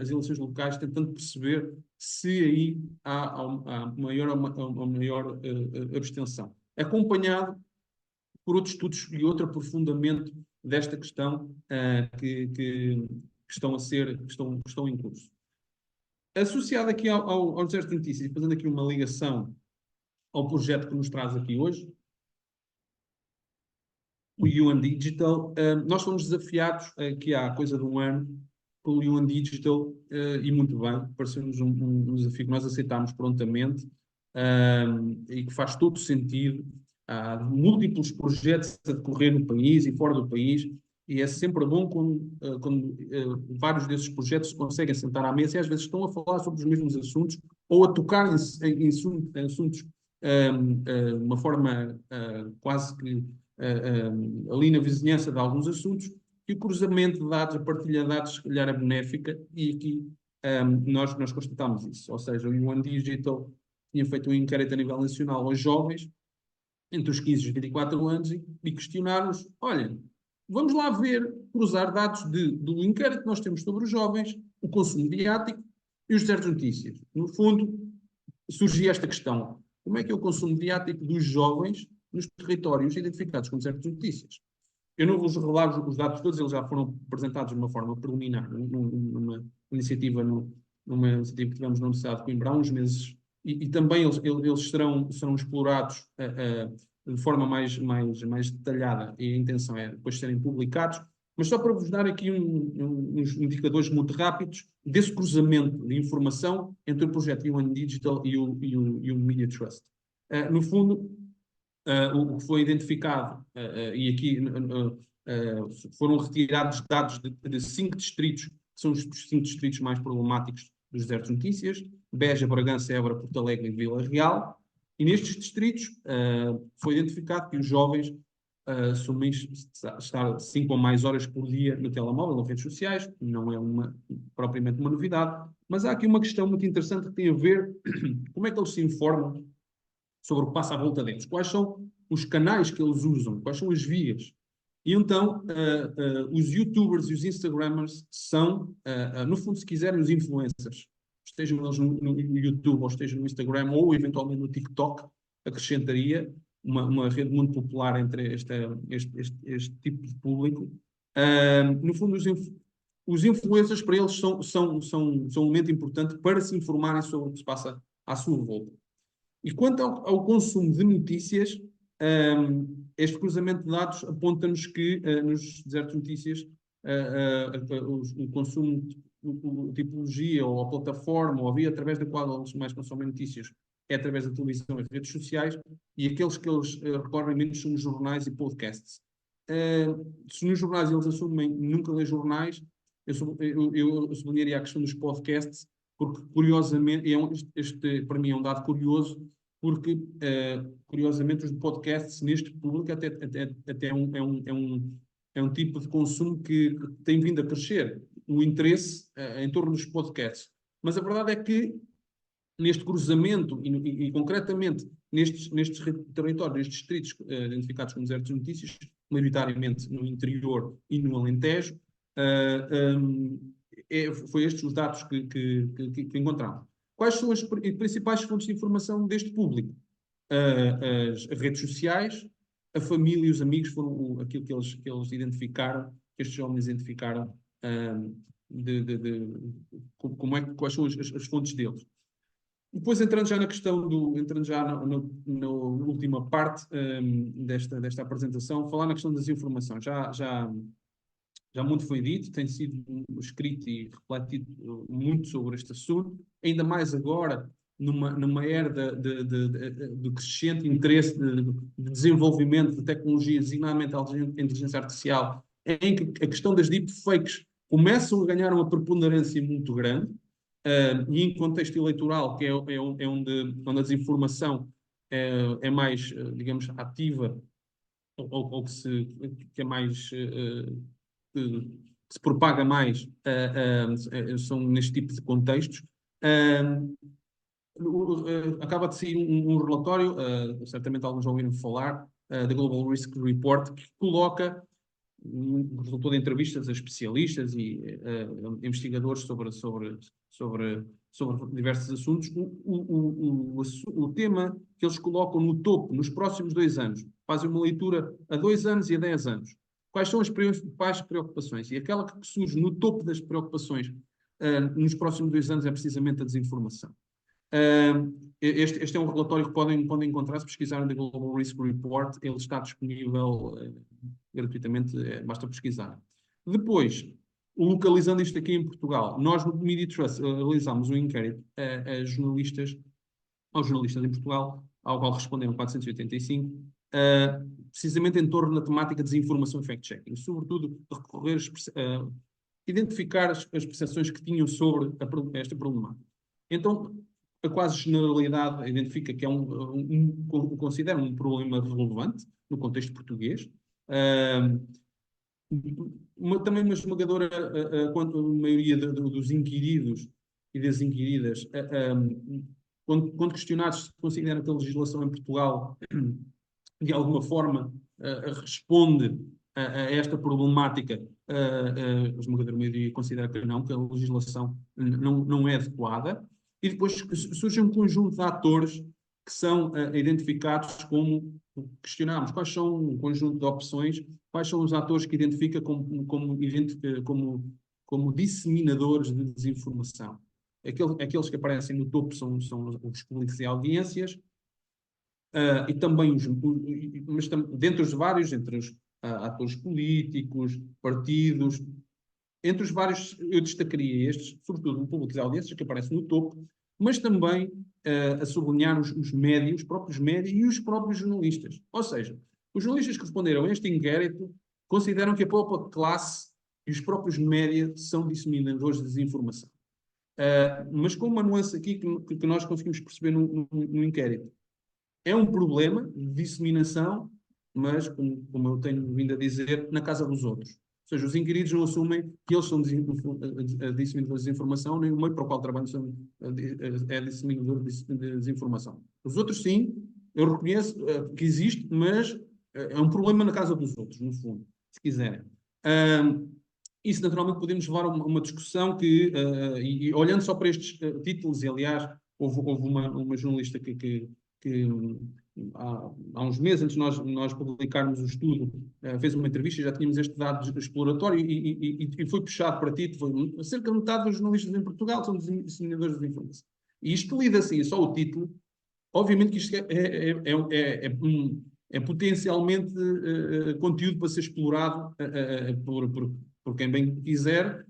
[SPEAKER 2] as eleições locais, tentando perceber se aí há maior abstenção. Acompanhado por outros estudos e outro aprofundamento desta questão que estão em curso. Associado aqui ao Deserto de Notícias, fazendo aqui uma ligação ao projeto que nos traz aqui hoje, o UN Digital, nós fomos desafiados aqui há coisa de um ano pelo UN Digital, e muito bem, pareceu-nos um desafio que nós aceitámos prontamente, e que faz todo sentido. Há múltiplos projetos a decorrer no país e fora do país, e é sempre bom quando vários desses projetos se conseguem sentar à mesa e às vezes estão a falar sobre os mesmos assuntos ou a tocar em assuntos de uma forma quase que ali na vizinhança de alguns assuntos, e o cruzamento de dados, a partilha de dados, se calhar é benéfica, e aqui nós constatámos isso. Ou seja, o One Digital tinha feito um inquérito a nível nacional aos jovens, entre os 15 e os 24 anos, e questionaram-os: olha, vamos lá ver, cruzar dados do inquérito que nós temos sobre os jovens, o consumo mediático e os desertos de notícias. No fundo, surgia esta questão: como é que é o consumo mediático dos jovens nos territórios identificados como desertos de notícias? Eu não vos revelar os dados todos, eles já foram apresentados de uma forma preliminar, numa iniciativa, numa iniciativa que tivemos na Universidade de Coimbra há uns meses, e também eles serão explorados de forma mais detalhada, e a intenção é depois serem publicados. Mas só para vos dar aqui uns indicadores muito rápidos desse cruzamento de informação entre o projeto UN Digital e o Media Trust. No fundo, o que foi identificado, e aqui foram retirados dados de 5 distritos, que são os 5 distritos mais problemáticos dos desertos de notícias: Beja, Bragança, Évora, Porto Alegre e Vila Real. E nestes distritos foi identificado que os jovens assumem estar 5 ou mais horas por dia no telemóvel, nas redes sociais. Não é propriamente uma novidade, mas há aqui uma questão muito interessante que tem a ver como é que eles se informam sobre o que passa à volta deles, quais são os canais que eles usam, quais são as vias. E então, os youtubers e os instagramers são, no fundo, se quiserem, os influencers. Estejam eles no YouTube, ou estejam no Instagram, ou eventualmente no TikTok, acrescentaria uma rede muito popular entre este tipo de público. No fundo, os influencers, para eles, são um elemento importante para se informarem sobre o que se passa à sua volta. E quanto ao consumo de notícias, este cruzamento de dados aponta-nos que nos desertos de notícias o consumo, a tipologia ou a plataforma ou a via através da qual eles mais consomem notícias é através da televisão e das redes sociais, e aqueles que eles recorrem menos são os jornais e podcasts. Se nos jornais eles assumem nunca ler jornais, eu sublinharia a questão dos podcasts, porque curiosamente, este para mim é um dado curioso, porque curiosamente os podcasts neste público até é um tipo de consumo que tem vindo a crescer, o interesse em torno dos podcasts. Mas a verdade é que neste cruzamento e concretamente nestes territórios, nestes distritos identificados como desertos de notícias, maioritariamente no interior e no Alentejo, foi estes os dados que encontramos. Quais são as principais fontes de informação deste público? As redes sociais, a família e os amigos foram aquilo que eles identificaram, que estes jovens identificaram, quais são as fontes deles. Depois, entrando já na questão entrando já na última parte desta apresentação, falar na questão das informações. Já muito foi dito, tem sido escrito e refletido muito sobre este assunto, ainda mais agora, numa era de crescente interesse de desenvolvimento de tecnologias, designadamente a inteligência artificial, em que a questão das deepfakes começam a ganhar uma preponderância muito grande, e em contexto eleitoral, que é onde a desinformação é mais, digamos, ativa, ou que é mais que se propaga mais são neste tipo de contextos. Acaba de sair um relatório, certamente alguns já ouviram falar, da Global Risk Report, que coloca, resultou de entrevistas a especialistas e investigadores sobre diversos assuntos, o tema que eles colocam no topo nos próximos 2 anos. Fazem uma leitura a 2 anos e a 10 anos. Quais são as principais preocupações? E aquela que surge no topo das preocupações nos próximos 2 anos é precisamente a desinformação. Este é um relatório que podem encontrar se pesquisarem da Global Risk Report. Ele está disponível gratuitamente, basta pesquisar. Depois, localizando isto aqui em Portugal, nós no Media Trust realizámos um inquérito aos jornalistas em Portugal, ao qual responderam 485, precisamente em torno da temática de desinformação e fact-checking, sobretudo recorrer identificar as percepções que tinham sobre esta problemática. Então, a quase generalidade identifica que considera um problema relevante no contexto português. Também uma esmagadora maioria dos inquiridos e das inquiridas, quando questionados se consideram que a legislação em Portugal, de alguma forma, responde a esta problemática, a esmagadora maioria considera que não, que a legislação não é adequada. E depois surge um conjunto de atores que são identificados como, questionamos quais são um conjunto de opções, quais são os atores que identifica como disseminadores de desinformação. Aqueles que aparecem no topo são os públicos e audiências, e também mas dentro dos vários, entre os atores políticos, partidos. Entre os vários, eu destacaria estes, sobretudo o público e audiências, que aparecem no topo, mas também a sublinhar os médios, os próprios médios e os próprios jornalistas. Ou seja, os jornalistas que responderam a este inquérito consideram que a própria classe e os próprios médias são disseminadores de desinformação. Mas com uma nuance aqui que nós conseguimos perceber no inquérito. É um problema de disseminação, mas, como eu tenho vindo a dizer, na casa dos outros. Ou seja, os inquiridos não assumem que eles são disseminadores de desinformação, nem o meio para o qual trabalham é disseminador de desinformação. Os outros, sim, eu reconheço que existe, mas é um problema na casa dos outros, no fundo, se quiserem. Isso, naturalmente, podemos levar a uma discussão que, e olhando só para estes títulos, e aliás, houve uma jornalista que há uns meses, antes de nós publicarmos o estudo, fez uma entrevista e já tínhamos este dado exploratório e foi puxado para título. Foi cerca de metade dos jornalistas em Portugal são disseminadores de informação. E isto lida assim, só o título. Obviamente que isto é potencialmente conteúdo para ser explorado por quem bem quiser,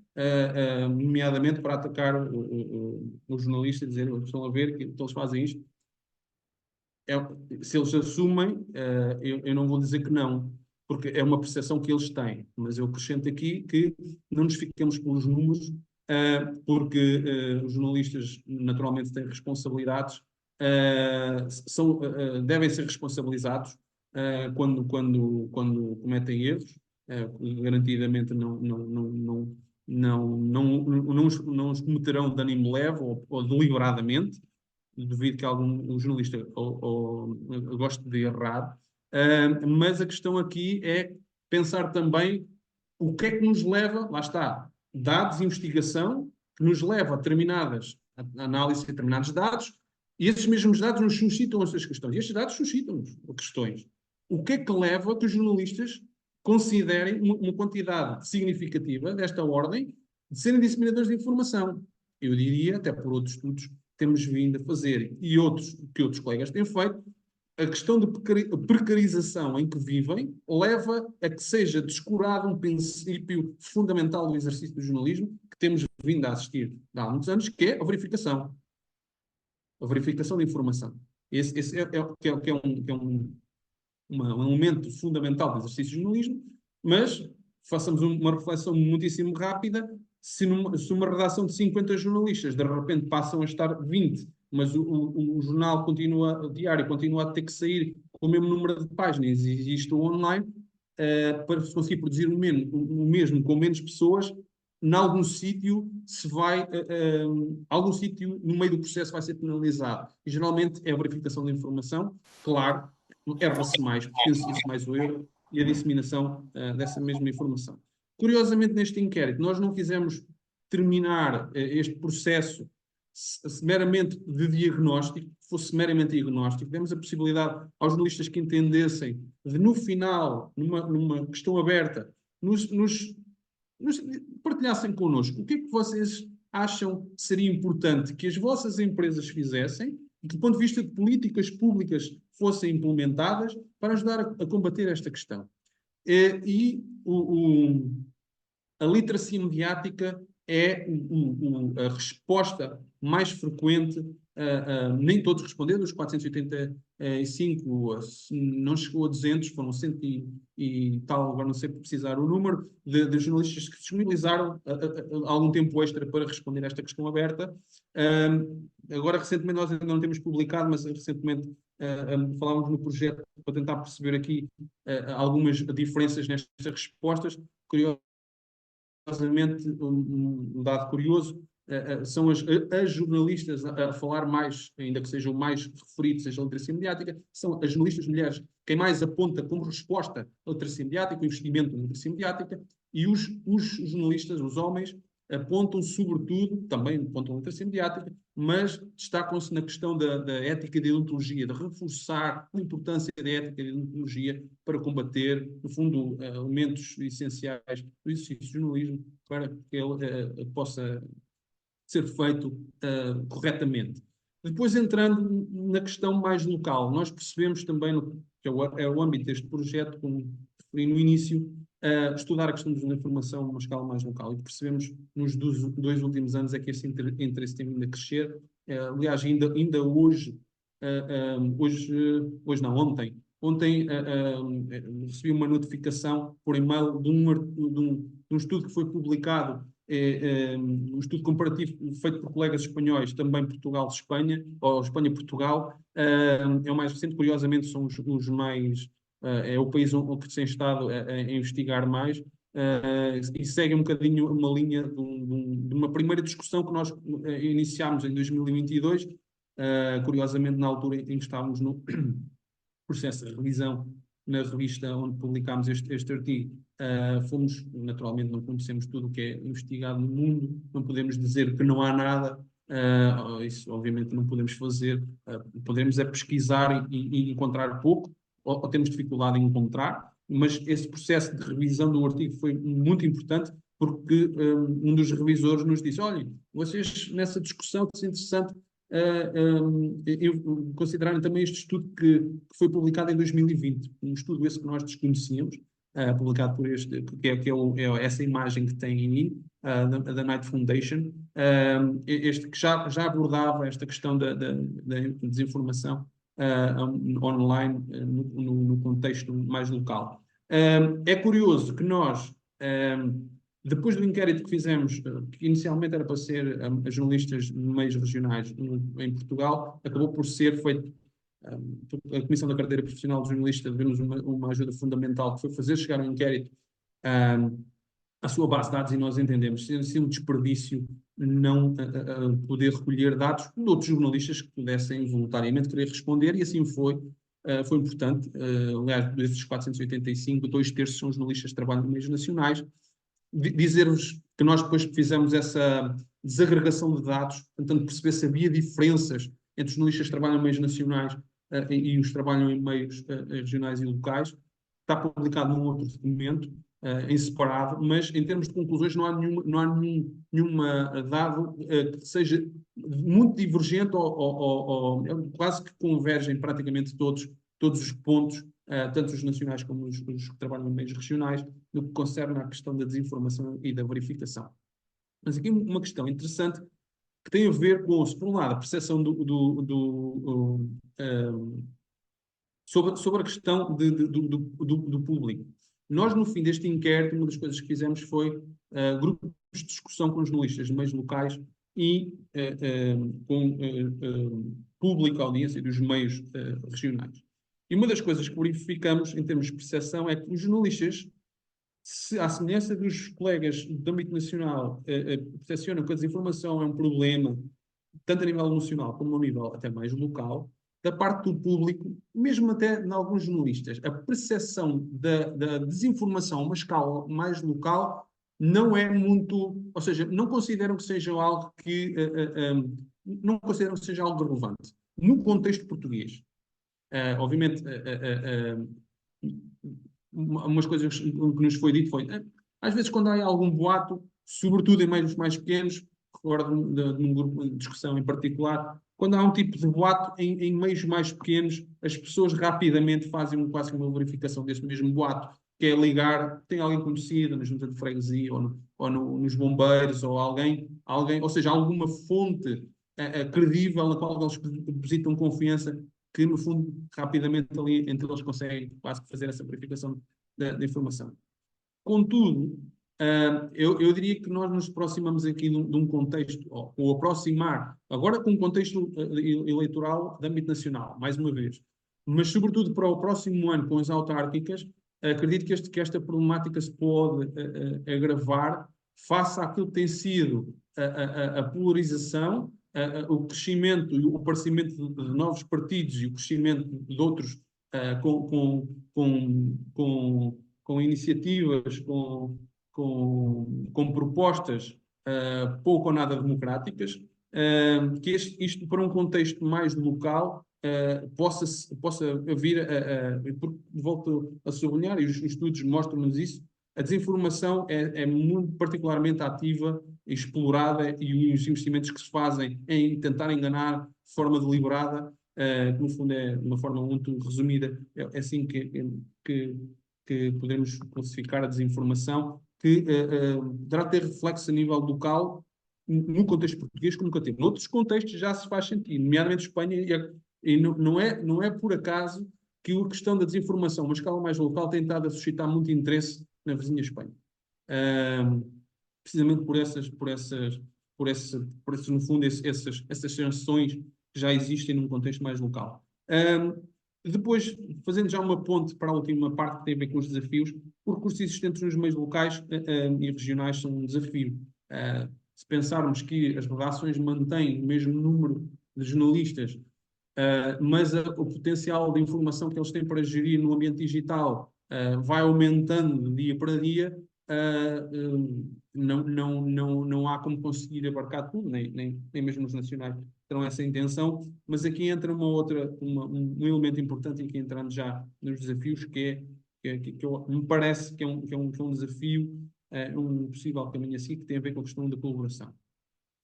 [SPEAKER 2] nomeadamente para atacar os jornalistas e dizer, estão a ver que eles fazem isto. Se eles assumem, eu não vou dizer que não, porque é uma percepção que eles têm, mas eu acrescento aqui que não nos fiquemos pelos números, porque os jornalistas naturalmente têm responsabilidades, devem ser responsabilizados quando cometem erros, garantidamente não os cometerão de ânimo leve ou deliberadamente. Duvido que algum jornalista goste de errar, mas a questão aqui é pensar também o que é que nos leva, lá está, dados de investigação, que nos leva a determinadas análises de determinados dados, e esses mesmos dados nos suscitam essas questões. E estes dados suscitam-nos questões. o que é que leva a que os jornalistas considerem uma quantidade significativa desta ordem de serem disseminadores de informação? Eu diria, até por outros estudos que temos vindo a fazer e outros que outros colegas têm feito, a questão de precarização em que vivem leva a que seja descurado um princípio fundamental do exercício do jornalismo que temos vindo a assistir há muitos anos, que é a verificação. A verificação de informação. Esse um elemento fundamental do exercício do jornalismo, mas façamos uma reflexão muitíssimo rápida. Se uma redação de 50 jornalistas de repente passam a estar 20, mas o jornal continua, o diário continua a ter que sair com o mesmo número de páginas e isto online, para se conseguir produzir o mesmo com menos pessoas, em algum sítio se vai, algum sítio no meio do processo vai ser penalizado. E geralmente é a verificação da informação, claro, erra-se mais, potencia-se mais o erro e a disseminação dessa mesma informação. Curiosamente, neste inquérito, nós não quisemos terminar este processo meramente de diagnóstico, fosse meramente diagnóstico, demos a possibilidade aos jornalistas que entendessem de, no final, numa questão aberta, nos partilhassem connosco o que é que vocês acham que seria importante que as vossas empresas fizessem e que, do ponto de vista de políticas públicas, fossem implementadas para ajudar a combater esta questão. A literacia mediática é a resposta mais frequente, nem todos responderam, os 485 não chegou a 200, foram 100 e tal, agora não sei precisar o número, de jornalistas que se disponibilizaram algum tempo extra para responder a esta questão aberta. Agora, recentemente, nós ainda não temos publicado, mas recentemente falámos no projeto para tentar perceber aqui algumas diferenças nestas respostas. Curiosamente, um dado curioso, são as jornalistas a falar mais, ainda que sejam mais referidos, seja a literacia mediática, são as jornalistas mulheres quem mais aponta como resposta a literacia mediática, o investimento na literacia mediática, e os jornalistas, os homens, apontam sobretudo, também apontam a literacia mediática, mas destacam-se na questão da ética e da deontologia, de reforçar a importância da ética e da deontologia para combater, no fundo, elementos essenciais do exercício do jornalismo para que ele possa ser feito corretamente. Depois, entrando na questão mais local, nós percebemos também, que é o âmbito deste projeto, como referi no início, estudar a questão da informação numa escala mais local. E percebemos nos dois últimos anos é que esse interesse tem vindo a crescer. Aliás, ainda hoje, ontem recebi uma notificação por e-mail de um estudo que foi publicado, um estudo comparativo feito por colegas espanhóis, também Portugal-Espanha, ou Espanha-Portugal, é o mais recente, curiosamente são os mais, é o país onde se tem estado a investigar mais, e segue um bocadinho uma linha de uma primeira discussão que nós iniciámos em 2022, curiosamente na altura em que estávamos no processo de revisão na revista onde publicámos este artigo. Fomos, naturalmente, não conhecemos tudo o que é investigado no mundo, não podemos dizer que não há nada, isso obviamente não podemos fazer, podemos é pesquisar e encontrar pouco, ou temos dificuldade em encontrar, mas esse processo de revisão do artigo foi muito importante, porque um dos revisores nos disse: olhem, vocês nessa discussão, que é interessante, considerarem também este estudo que foi publicado em 2020, um estudo esse que nós desconhecíamos, publicado por este, que é essa imagem que tem aí, da Knight Foundation, este que já abordava esta questão da desinformação online no contexto mais local. É curioso que nós, depois do inquérito que fizemos, que inicialmente era para ser a jornalistas de meios regionais em Portugal, acabou por ser feito. A Comissão da Carteira Profissional de Jornalista devemos uma ajuda fundamental, que foi fazer chegar um inquérito à sua base de dados, e nós entendemos ser um desperdício não poder recolher dados de outros jornalistas que pudessem voluntariamente querer responder, e assim foi. Foi importante. Aliás, desses 485, 2/3 são jornalistas que trabalham em meios nacionais. Dizer-vos que nós depois fizemos essa desagregação de dados, tentando perceber se havia diferenças entre os jornalistas que trabalham em meios nacionais e os que trabalham em meios regionais e locais. Está publicado num outro documento, em separado, mas em termos de conclusões não há nenhuma dado que seja muito divergente ou quase que convergem praticamente todos os pontos, tanto os nacionais como os que trabalham em meios regionais, no que concerne à questão da desinformação e da verificação. Mas aqui uma questão interessante que tem a ver com, se por um lado, a percepção sobre a questão do público. Nós, no fim deste inquérito, uma das coisas que fizemos foi grupos de discussão com jornalistas de meios locais e com público, audiência dos meios regionais. E uma das coisas que verificamos em termos de percepção é que os jornalistas, à semelhança dos colegas do âmbito nacional, percepcionam que a desinformação é um problema, tanto a nível emocional como a nível até mais local, da parte do público, mesmo até em alguns jornalistas, a percepção da desinformação a uma escala mais local não é muito, ou seja, não consideram que seja algo que não consideram que seja algo relevante no contexto português. Obviamente, umas coisas que nos foi dito foi, às vezes quando há algum boato, sobretudo em meios mais pequenos, recordo de um grupo de discussão em particular, quando há um tipo de boato em meios mais pequenos, as pessoas rapidamente fazem quase uma verificação desse mesmo boato, que é ligar, tem alguém conhecido na junta de freguesia nos bombeiros, ou alguém, ou seja, alguma fonte credível na qual eles depositam confiança, que no fundo rapidamente ali entre eles conseguem quase fazer essa verificação da informação. Contudo, eu diria que nós nos aproximamos aqui de um contexto, ou aproximar, agora com um contexto eleitoral de âmbito nacional, mais uma vez, mas sobretudo para o próximo ano com as autárquicas, acredito que esta problemática se pode agravar face àquilo que tem sido a polarização, o crescimento e o aparecimento de novos partidos e o crescimento de outros com iniciativas, com propostas pouco ou nada democráticas, que isto para um contexto mais local possa vir porque volto a sublinhar, e os estudos mostram-nos isso, a desinformação é muito particularmente ativa, explorada, e os investimentos que se fazem em tentar enganar de forma deliberada, que no fundo é, de uma forma muito resumida, é assim que podemos classificar a desinformação, que deverá ter reflexo a nível local, no contexto português, como nunca teve. Noutros contextos já se faz sentido, nomeadamente Espanha, e não é por acaso que a questão da desinformação, a uma escala mais local, tem estado a suscitar muito interesse na vizinha Espanha. Precisamente no fundo, essas sanções que já existem num contexto mais local. Depois, fazendo já uma ponte para a última parte que tem a ver com os desafios, os recursos existentes nos meios locais e regionais são um desafio. Se pensarmos que as redações mantêm o mesmo número de jornalistas, mas o potencial de informação que eles têm para gerir no ambiente digital vai aumentando dia para dia, não há como conseguir abarcar tudo, nem mesmo os nacionais terão essa intenção, mas aqui entra um elemento importante, e aqui entrando já nos desafios, que me parece que é um desafio, um possível caminho a seguir, que tem a ver com a questão da colaboração.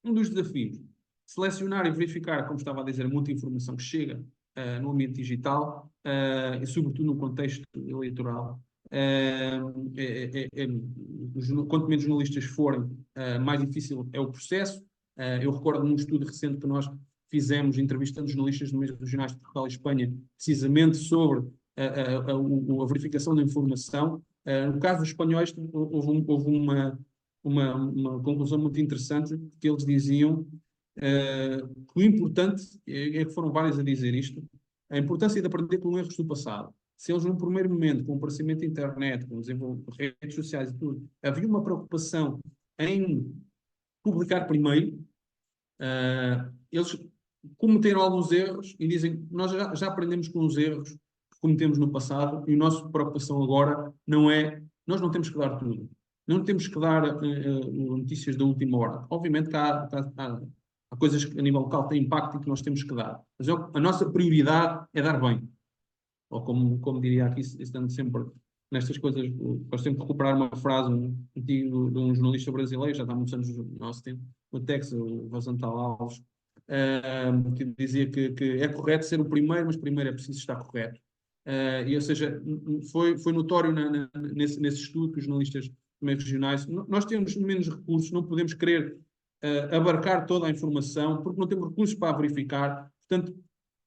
[SPEAKER 2] Um dos desafios, selecionar e verificar, como estava a dizer, muita informação que chega no ambiente digital e sobretudo no contexto eleitoral. Quanto menos jornalistas forem, mais difícil é o processo. Eu recordo num estudo recente que nós fizemos, entrevistando jornalistas de meios regionais de Portugal e Espanha, precisamente sobre a verificação da informação. No caso dos espanhóis, houve uma conclusão muito interessante, que eles diziam que o importante, é que foram vários a dizer isto, a importância de aprender com erros do passado. Se eles, num primeiro momento, com o aparecimento da internet, com as redes sociais e tudo, havia uma preocupação em publicar primeiro, eles cometeram alguns erros e dizem, nós já aprendemos com os erros que cometemos no passado, e a nossa preocupação agora não é, nós não temos que dar tudo. Não temos que dar notícias da última hora. Obviamente que há há coisas que a nível local têm impacto e que nós temos que dar. Mas a nossa prioridade é dar bem. Ou como diria aqui, estando sempre nestas coisas, gosto sempre de recuperar uma frase antigo de um jornalista brasileiro, já está há muitos anos no nosso tempo, no Texas, o Rosenthal Alves, que dizia que é correto ser o primeiro, mas primeiro é preciso estar correto. Ou seja, foi notório nesse estudo que os jornalistas também regionais, nós temos menos recursos, não podemos querer abarcar toda a informação, porque não temos recursos para verificar, portanto,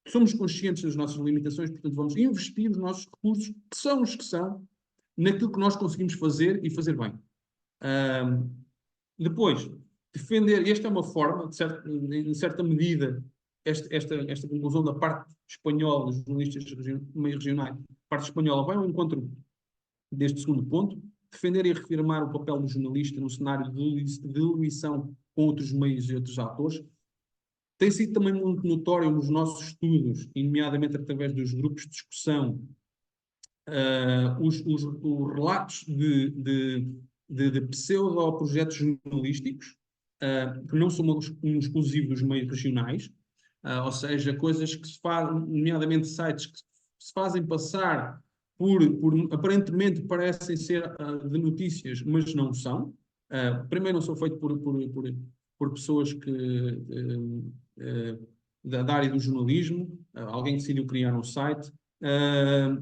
[SPEAKER 2] somos conscientes das nossas limitações, portanto, vamos investir os nossos recursos, que são os que são, naquilo que nós conseguimos fazer e fazer bem. Depois, defender, e esta é uma forma, em certa medida, esta conclusão da parte espanhola, dos jornalistas meio regionais, parte espanhola, vai ao encontro deste segundo ponto, defender e reafirmar o papel do jornalista no cenário de diluição com outros meios e outros atores. Tem sido também muito notório nos nossos estudos, e nomeadamente através dos grupos de discussão, os relatos de pseudo-projetos jornalísticos, que não são um exclusivo dos meios regionais, ou seja, coisas que se fazem, nomeadamente sites que se fazem passar aparentemente parecem ser de notícias, mas não são. Primeiro, não são feitos por pessoas da área do jornalismo, alguém decidiu criar um site,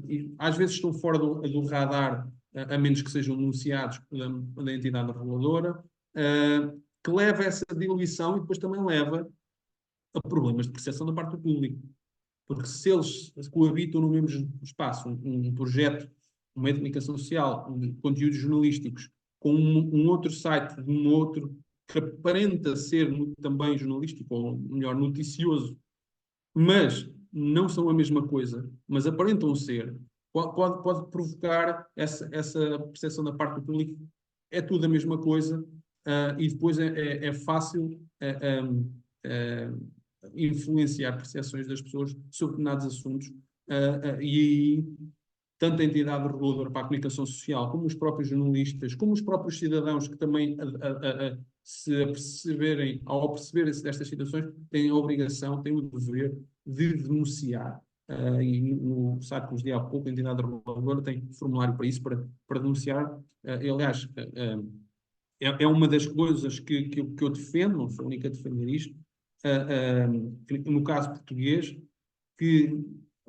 [SPEAKER 2] e às vezes estão fora do radar, a menos que sejam anunciados da entidade reguladora, que leva a essa diluição e depois também leva a problemas de percepção da parte do público. Porque se eles coabitam no mesmo espaço, um projeto, um meio de comunicação social, conteúdos jornalísticos, com um outro site de um outro que aparenta ser também jornalístico, ou melhor, noticioso, mas não são a mesma coisa, mas aparentam ser, pode provocar essa percepção da parte do público, é tudo a mesma coisa, e depois é fácil influenciar percepções das pessoas sobre determinados assuntos, e aí tanto a entidade reguladora para a comunicação social, como os próprios jornalistas, como os próprios cidadãos que também se aperceberem, ao perceberem destas situações, têm a obrigação, têm o dever de denunciar. E no site que vos dei há pouco, a entidade reguladora tem formulário para isso, para denunciar. Aliás, é uma das coisas que eu defendo, não sou a única a defender isto, no caso português, que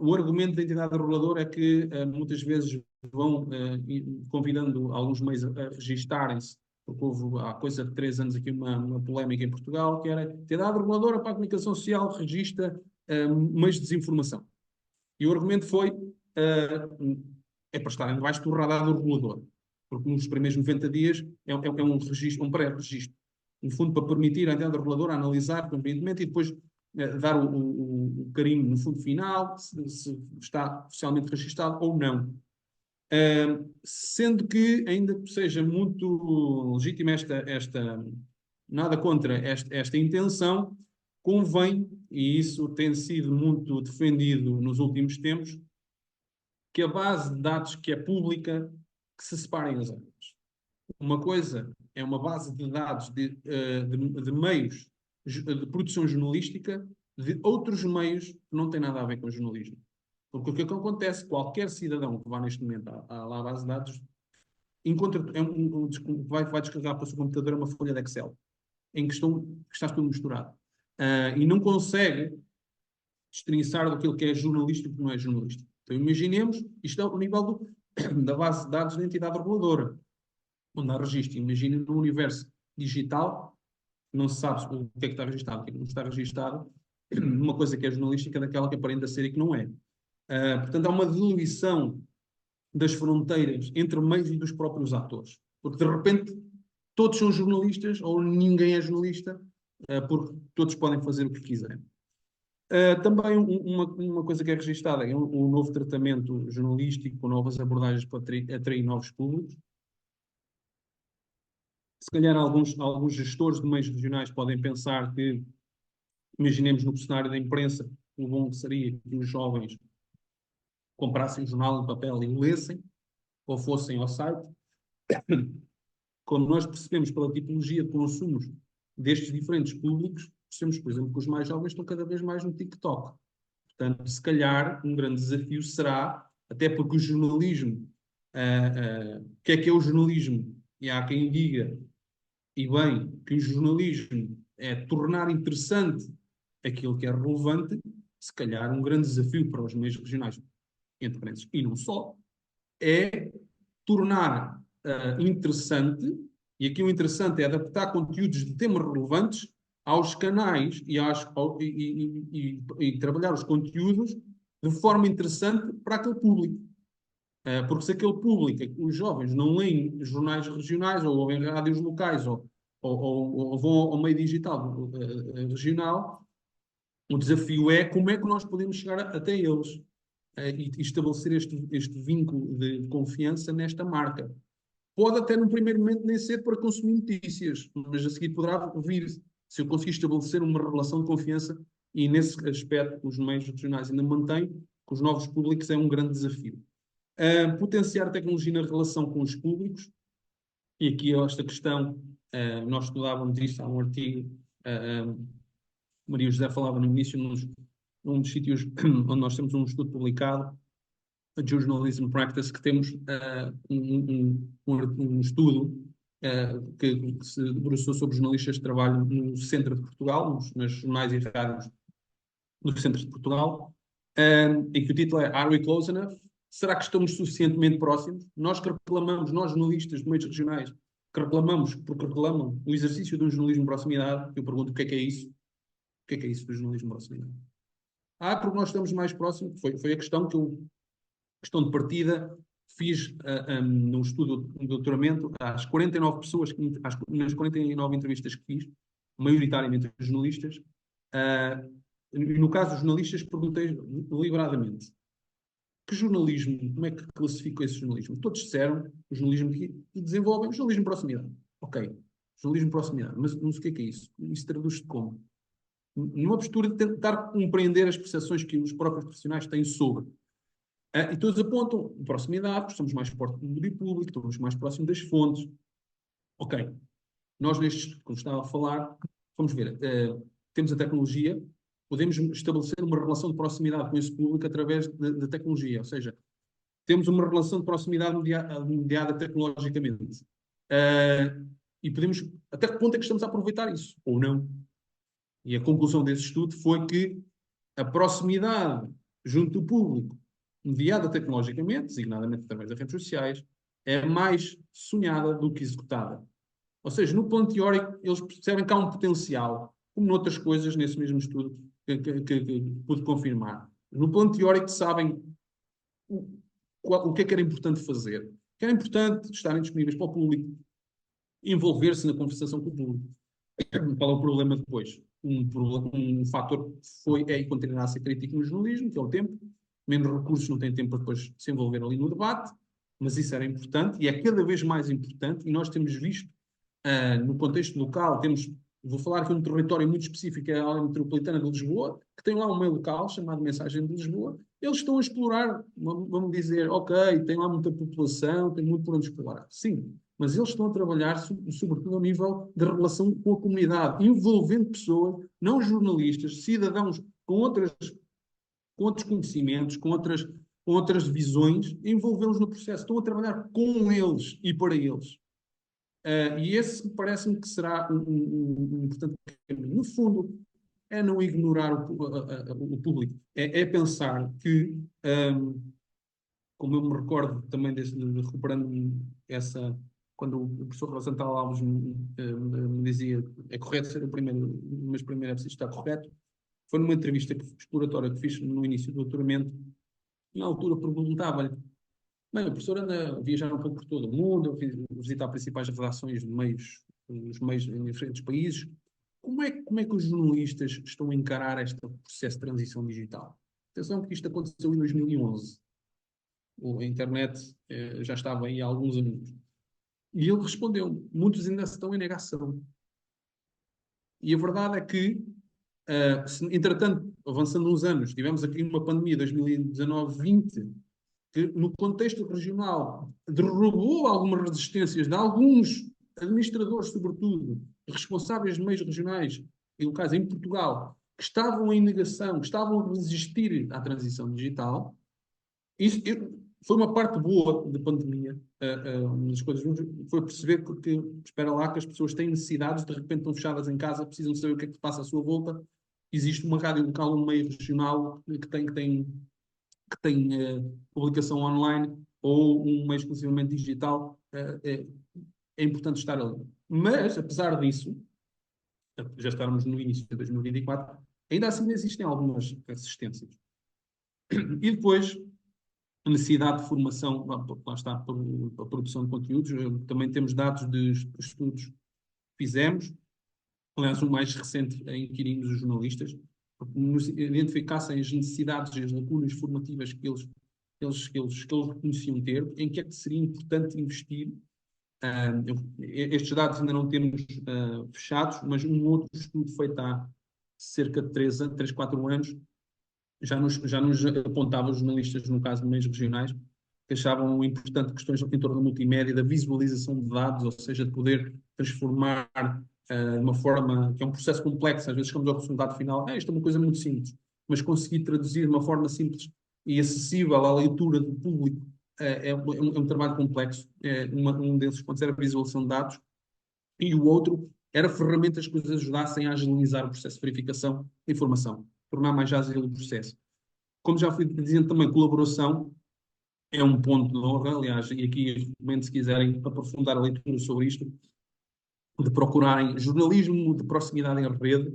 [SPEAKER 2] o argumento da entidade reguladora é que muitas vezes vão convidando alguns meios a registarem-se, porque houve há coisa de 3 anos aqui uma polémica em Portugal, que era a entidade reguladora para a comunicação social registra meios de desinformação. E o argumento foi é para estarem debaixo do radar do regulador, porque nos primeiros 90 dias é um registro, um pré-registro, no fundo para permitir à entidade reguladora analisar convenientemente e depois dar o carimbo no fundo final, se está oficialmente registado ou não. Sendo que, ainda que seja muito legítima nada contra esta intenção, convém, e isso tem sido muito defendido nos últimos tempos, que a base de dados que é pública, que se separem as áreas. Uma coisa é uma base de dados de meios de produção jornalística de outros meios que não têm nada a ver com o jornalismo. Porque o que acontece, qualquer cidadão que vá neste momento à base de dados, encontra, vai descarregar para o seu computador uma folha de Excel, em que está tudo misturado. E não consegue destrinçar daquilo que é jornalístico e que não é jornalístico. Então imaginemos, isto é o nível da base de dados da entidade reguladora, onde há registro. Imaginem no universo digital, não se sabe o que é que está registado, o que é que não está registado, uma coisa que é jornalística daquela que aparenta ser e que não é. Portanto, há uma diluição das fronteiras entre meios e dos próprios atores. Porque, de repente, todos são jornalistas ou ninguém é jornalista, porque todos podem fazer o que quiserem. Também uma coisa que é registada é um novo tratamento jornalístico, com novas abordagens para atrair novos públicos. Se calhar alguns gestores de meios regionais podem pensar que, imaginemos no cenário da imprensa, o bom seria que os jovens comprassem o jornal em papel e o lessem, ou fossem ao site. Como nós percebemos pela tipologia de consumos destes diferentes públicos, percebemos, por exemplo, que os mais jovens estão cada vez mais no TikTok. Portanto, se calhar, um grande desafio será, até porque o jornalismo, o que é o jornalismo? E há quem diga, e bem, que o jornalismo é tornar interessante aquilo que é relevante, se calhar um grande desafio para os meios regionais, entre parênteses, e não só, é tornar interessante, e aqui o interessante é adaptar conteúdos de temas relevantes aos canais e trabalhar os conteúdos de forma interessante para aquele público. Porque se aquele público, os jovens, não leem jornais regionais ou ouvem rádios locais ou vão ao meio digital regional, o desafio é como é que nós podemos chegar até eles e estabelecer este vínculo de confiança nesta marca. Pode até no primeiro momento nem ser para consumir notícias, mas a seguir poderá vir, se eu conseguir estabelecer uma relação de confiança, e nesse aspecto os meios regionais ainda mantêm, com os novos públicos é um grande desafio. Potenciar a tecnologia na relação com os públicos, e aqui esta questão, nós estudávamos isso, há um artigo, Maria José falava no início, num dos sítios onde nós temos um estudo publicado, a Journalism Practice, que temos um estudo que se debruçou sobre jornalistas que trabalham no centro de Portugal, nas jornais e rádios do centro de Portugal, em que o título é Are we close enough? Será que estamos suficientemente próximos? Nós que reclamamos, nós jornalistas de meios regionais, que reclamamos, porque reclamam o exercício de um jornalismo de proximidade, eu pergunto o que é isso? O que é isso do jornalismo de proximidade? Porque nós estamos mais próximos, foi a questão questão de partida, fiz num estudo de doutoramento, às 49 pessoas, nas 49 entrevistas que fiz, maioritariamente jornalistas, no caso dos jornalistas, perguntei deliberadamente que jornalismo, como é que classificam esse jornalismo? Todos disseram o jornalismo que desenvolvem o jornalismo de proximidade. Ok, jornalismo de proximidade, mas o que é isso? Isso traduz-se como? Numa postura de tentar compreender as percepções que os próprios profissionais têm sobre. E todos apontam proximidade, estamos mais próximos do meio público, estamos mais próximos das fontes. Ok, nós como estava a falar, vamos ver, temos a tecnologia, podemos estabelecer uma relação de proximidade com esse público através da tecnologia, ou seja, temos uma relação de proximidade mediada tecnologicamente. E podemos, até que ponto é que estamos a aproveitar isso, ou não? E a conclusão desse estudo foi que a proximidade junto do público, mediada tecnologicamente, designadamente através das redes sociais, é mais sonhada do que executada. Ou seja, no plano teórico, eles percebem que há um potencial, como noutras coisas, nesse mesmo estudo, que pude confirmar. No plano teórico, sabem o que é que era importante fazer. Que era importante estarem disponíveis para o público, envolver-se na conversação com o público. Qual é o problema depois? Um fator é e continuará a ser crítico no jornalismo, que é o tempo. Menos recursos não têm tempo para depois se envolver ali no debate, mas isso era importante e é cada vez mais importante, e nós temos visto no contexto local, vou falar aqui de um território muito específico, que é a área metropolitana de Lisboa, que tem lá um meio local chamado Mensagem de Lisboa. Eles estão a explorar, vamos dizer, ok, tem lá muita população, tem muito por onde explorar. Sim, mas eles estão a trabalhar, sobretudo ao nível de relação com a comunidade, envolvendo pessoas, não jornalistas, cidadãos com outros conhecimentos, com outras visões, envolvê-los no processo. Estão a trabalhar com eles e para eles. E esse parece-me que será um importante caminho. No fundo, é não ignorar o público. É pensar que, como eu me recordo também recuperando quando o professor Rosantal Alves me dizia é correto ser o primeiro, mas primeiro é preciso estar correto, foi numa entrevista exploratória que fiz no início do doutoramento, e na altura perguntava-lhe, bem, o professor anda a viajar um pouco por todo o mundo, visitar principais redações os meios em diferentes países. Como é que os jornalistas estão a encarar este processo de transição digital? Atenção que isto aconteceu em 2011. A internet já estava aí há alguns anos. E ele respondeu, muitos ainda estão em negação. E a verdade é que entretanto, avançando uns anos, tivemos aqui uma pandemia 2019-20, que no contexto regional derrubou algumas resistências de alguns administradores, sobretudo, responsáveis de meios regionais, e locais em Portugal que estavam em negação, que estavam a resistir à transição digital. Isso foi uma parte boa da pandemia. Uma das coisas foi perceber espera lá, que as pessoas têm necessidades, de repente estão fechadas em casa, precisam saber o que é que se passa à sua volta. Existe uma rádio local, um meio regional que tem publicação online ou um meio exclusivamente digital. É importante estar ali. Mas, apesar disso, já estarmos no início de 2024, ainda assim existem algumas resistências. E depois, a necessidade de formação, lá está, para a produção de conteúdos. Também temos dados de estudos que fizemos. Aliás, o mais recente é inquirimos os jornalistas, porque nos identificassem as necessidades e as lacunas formativas que eles reconheciam ter, em que é que seria importante investir. Estes dados ainda não temos fechados, mas um outro estudo feito há cerca de 3, 4 anos já nos apontava os jornalistas, no caso de meios regionais, que achavam importante questões em torno da multimédia, da visualização de dados, ou seja, de poder transformar de uma forma que é um processo complexo. Às vezes chegamos ao resultado final, isto é uma coisa muito simples, mas conseguir traduzir de uma forma simples e acessível à leitura do público é um trabalho complexo. Um desses pontos era a visualização de dados, e o outro era ferramentas que os ajudassem a agilizar o processo de verificação de informação, tornar mais ágil o processo. Como já fui dizendo também, colaboração é um ponto de honra. Aliás, e aqui recomendo, se quiserem aprofundar a leitura sobre isto, de procurarem jornalismo de proximidade em rede.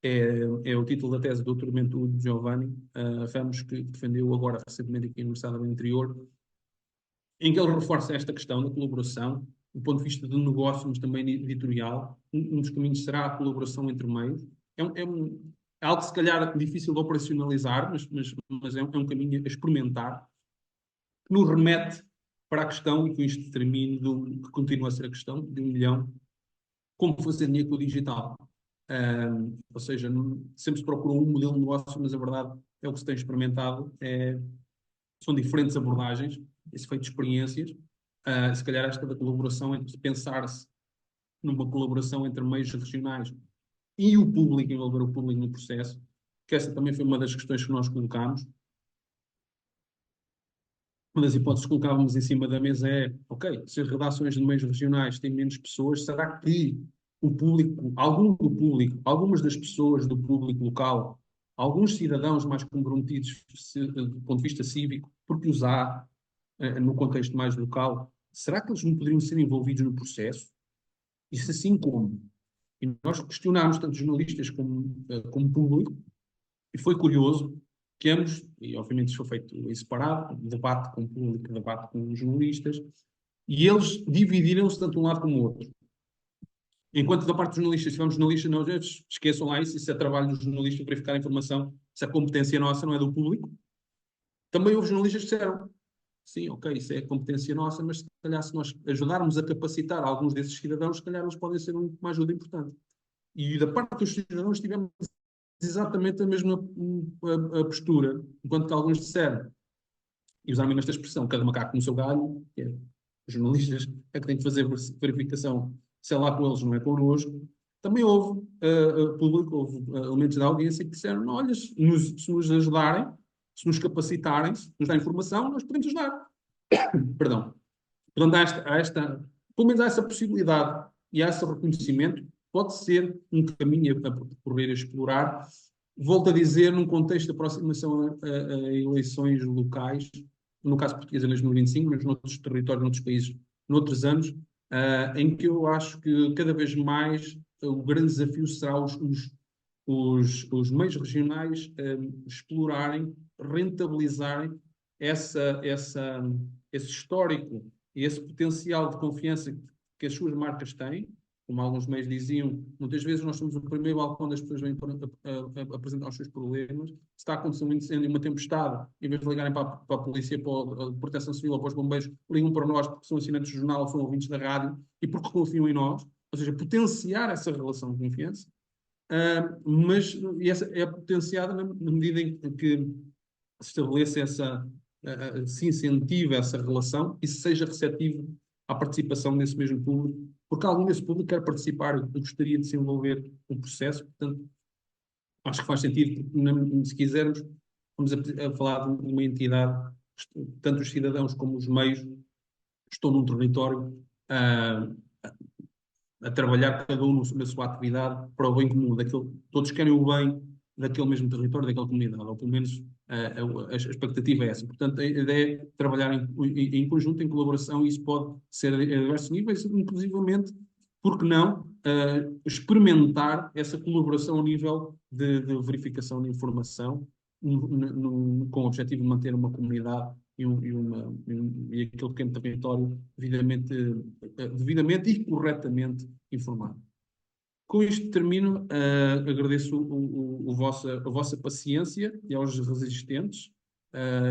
[SPEAKER 2] É o título da tese do doutoramento de Giovanni Ramos, que defendeu agora recentemente aqui na Universidade do Interior, em que ele reforça esta questão da colaboração, do ponto de vista de negócio, mas também editorial. Um dos caminhos será a colaboração entre meios. É algo que se calhar é difícil de operacionalizar, mas é um caminho a experimentar, que nos remete para a questão, e com isto termino, que continua a ser a questão de 1 milhão, como fazer dinheiro com o digital. Ou seja, sempre se procurou um modelo de negócio, mas a verdade é o que se tem experimentado. São diferentes abordagens, esse feito de experiências. Se calhar esta da colaboração, entre pensar-se numa colaboração entre meios regionais e o público, envolver o público no processo, que essa também foi uma das questões que nós colocámos. Uma das hipóteses que colocávamos em cima da mesa ok, se as redações de meios regionais têm menos pessoas, será que o público, algumas das pessoas do público local, alguns cidadãos mais comprometidos do ponto de vista cívico, porque os há no contexto mais local, será que eles não poderiam ser envolvidos no processo? Isso assim como? E nós questionámos tanto jornalistas como público, e foi curioso que ambos, e obviamente isso foi feito em separado, debate com o público, debate com os jornalistas, e eles dividiram-se tanto um lado como o outro. Enquanto da parte dos jornalistas, se tivermos jornalistas, não, esqueçam lá isso é trabalho dos jornalistas verificar a informação, isso é competência nossa, não é do público. Também houve jornalistas que disseram, sim, ok, isso é competência nossa, mas se calhar se nós ajudarmos a capacitar alguns desses cidadãos, se calhar eles podem ser uma ajuda importante. E da parte dos cidadãos tivemos exatamente a mesma a postura, enquanto que alguns disseram, e usaram mesmo esta expressão, cada macaco no seu galho, que é, os jornalistas é que têm que fazer verificação, se é lá com eles, não é connosco. Também houve público, houve elementos da audiência que disseram, não, olha, se nos ajudarem, se nos capacitarem, se nos darem informação, nós podemos ajudar. Perdão. Portanto, pelo menos há essa possibilidade e há esse reconhecimento, pode ser um caminho a percorrer, a explorar. Volto a dizer, num contexto de aproximação a eleições locais, no caso português em 2025, mas noutros territórios, noutros países, noutros anos, em que eu acho que cada vez mais o grande desafio será os meios regionais explorarem, rentabilizarem esse histórico e esse potencial de confiança que as suas marcas têm. Como alguns meios diziam, muitas vezes nós somos o primeiro balcão das pessoas vêm apresentar os seus problemas. Se está a acontecer um incêndio, uma tempestade, em vez de ligarem para a polícia, para a proteção civil ou para os bombeiros, ligam para nós porque são assinantes do jornal, são ouvintes da rádio e porque confiam em nós. Ou seja, potenciar essa relação de confiança. Mas essa é potenciada na medida em que se estabeleça se incentive essa relação e se seja receptivo à participação nesse mesmo público, porque algum desse público quer participar e gostaria de se envolver no processo, portanto, acho que faz sentido, porque se quisermos, vamos a falar de uma entidade, tanto os cidadãos como os meios estão num território a trabalhar cada um na sua atividade para o bem comum, todos querem o bem daquele mesmo território, daquela comunidade, ou pelo menos a expectativa é essa. Portanto, a ideia é trabalhar em conjunto, em colaboração, e isso pode ser a diversos níveis, inclusivamente, porque não, experimentar essa colaboração a nível de verificação de informação, com o objetivo de manter uma comunidade e aquele pequeno território devidamente e corretamente informado. Com isto termino, agradeço a vossa paciência e aos resistentes,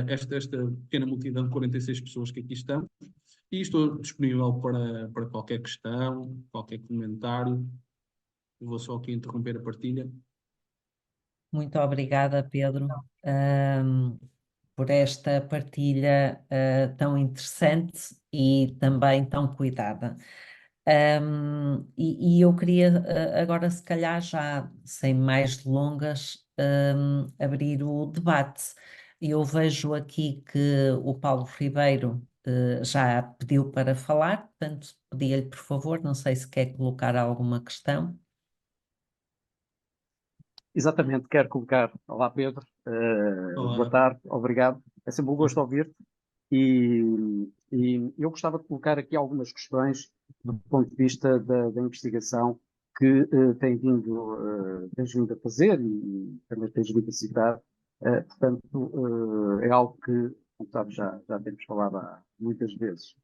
[SPEAKER 2] esta pequena multidão de 46 pessoas que aqui estamos, e estou disponível para qualquer questão, qualquer comentário. Eu vou só aqui interromper a partilha.
[SPEAKER 1] Muito obrigada, Pedro, por esta partilha tão interessante e também tão cuidada. E eu queria agora, se calhar, já sem mais delongas, abrir o debate. Eu vejo aqui que o Paulo Ribeiro já pediu para falar, portanto, pedia-lhe, por favor, não sei se quer colocar alguma questão.
[SPEAKER 3] Exatamente, quero colocar. Olá, Pedro. Boa
[SPEAKER 2] Olá.
[SPEAKER 3] tarde, obrigado. É sempre um gosto ouvir-te. E eu gostava de colocar aqui algumas questões do ponto de vista da investigação que tens vindo a fazer e também tens vindo a citar. Portanto, é algo que, como sabes, já temos falado há muitas vezes.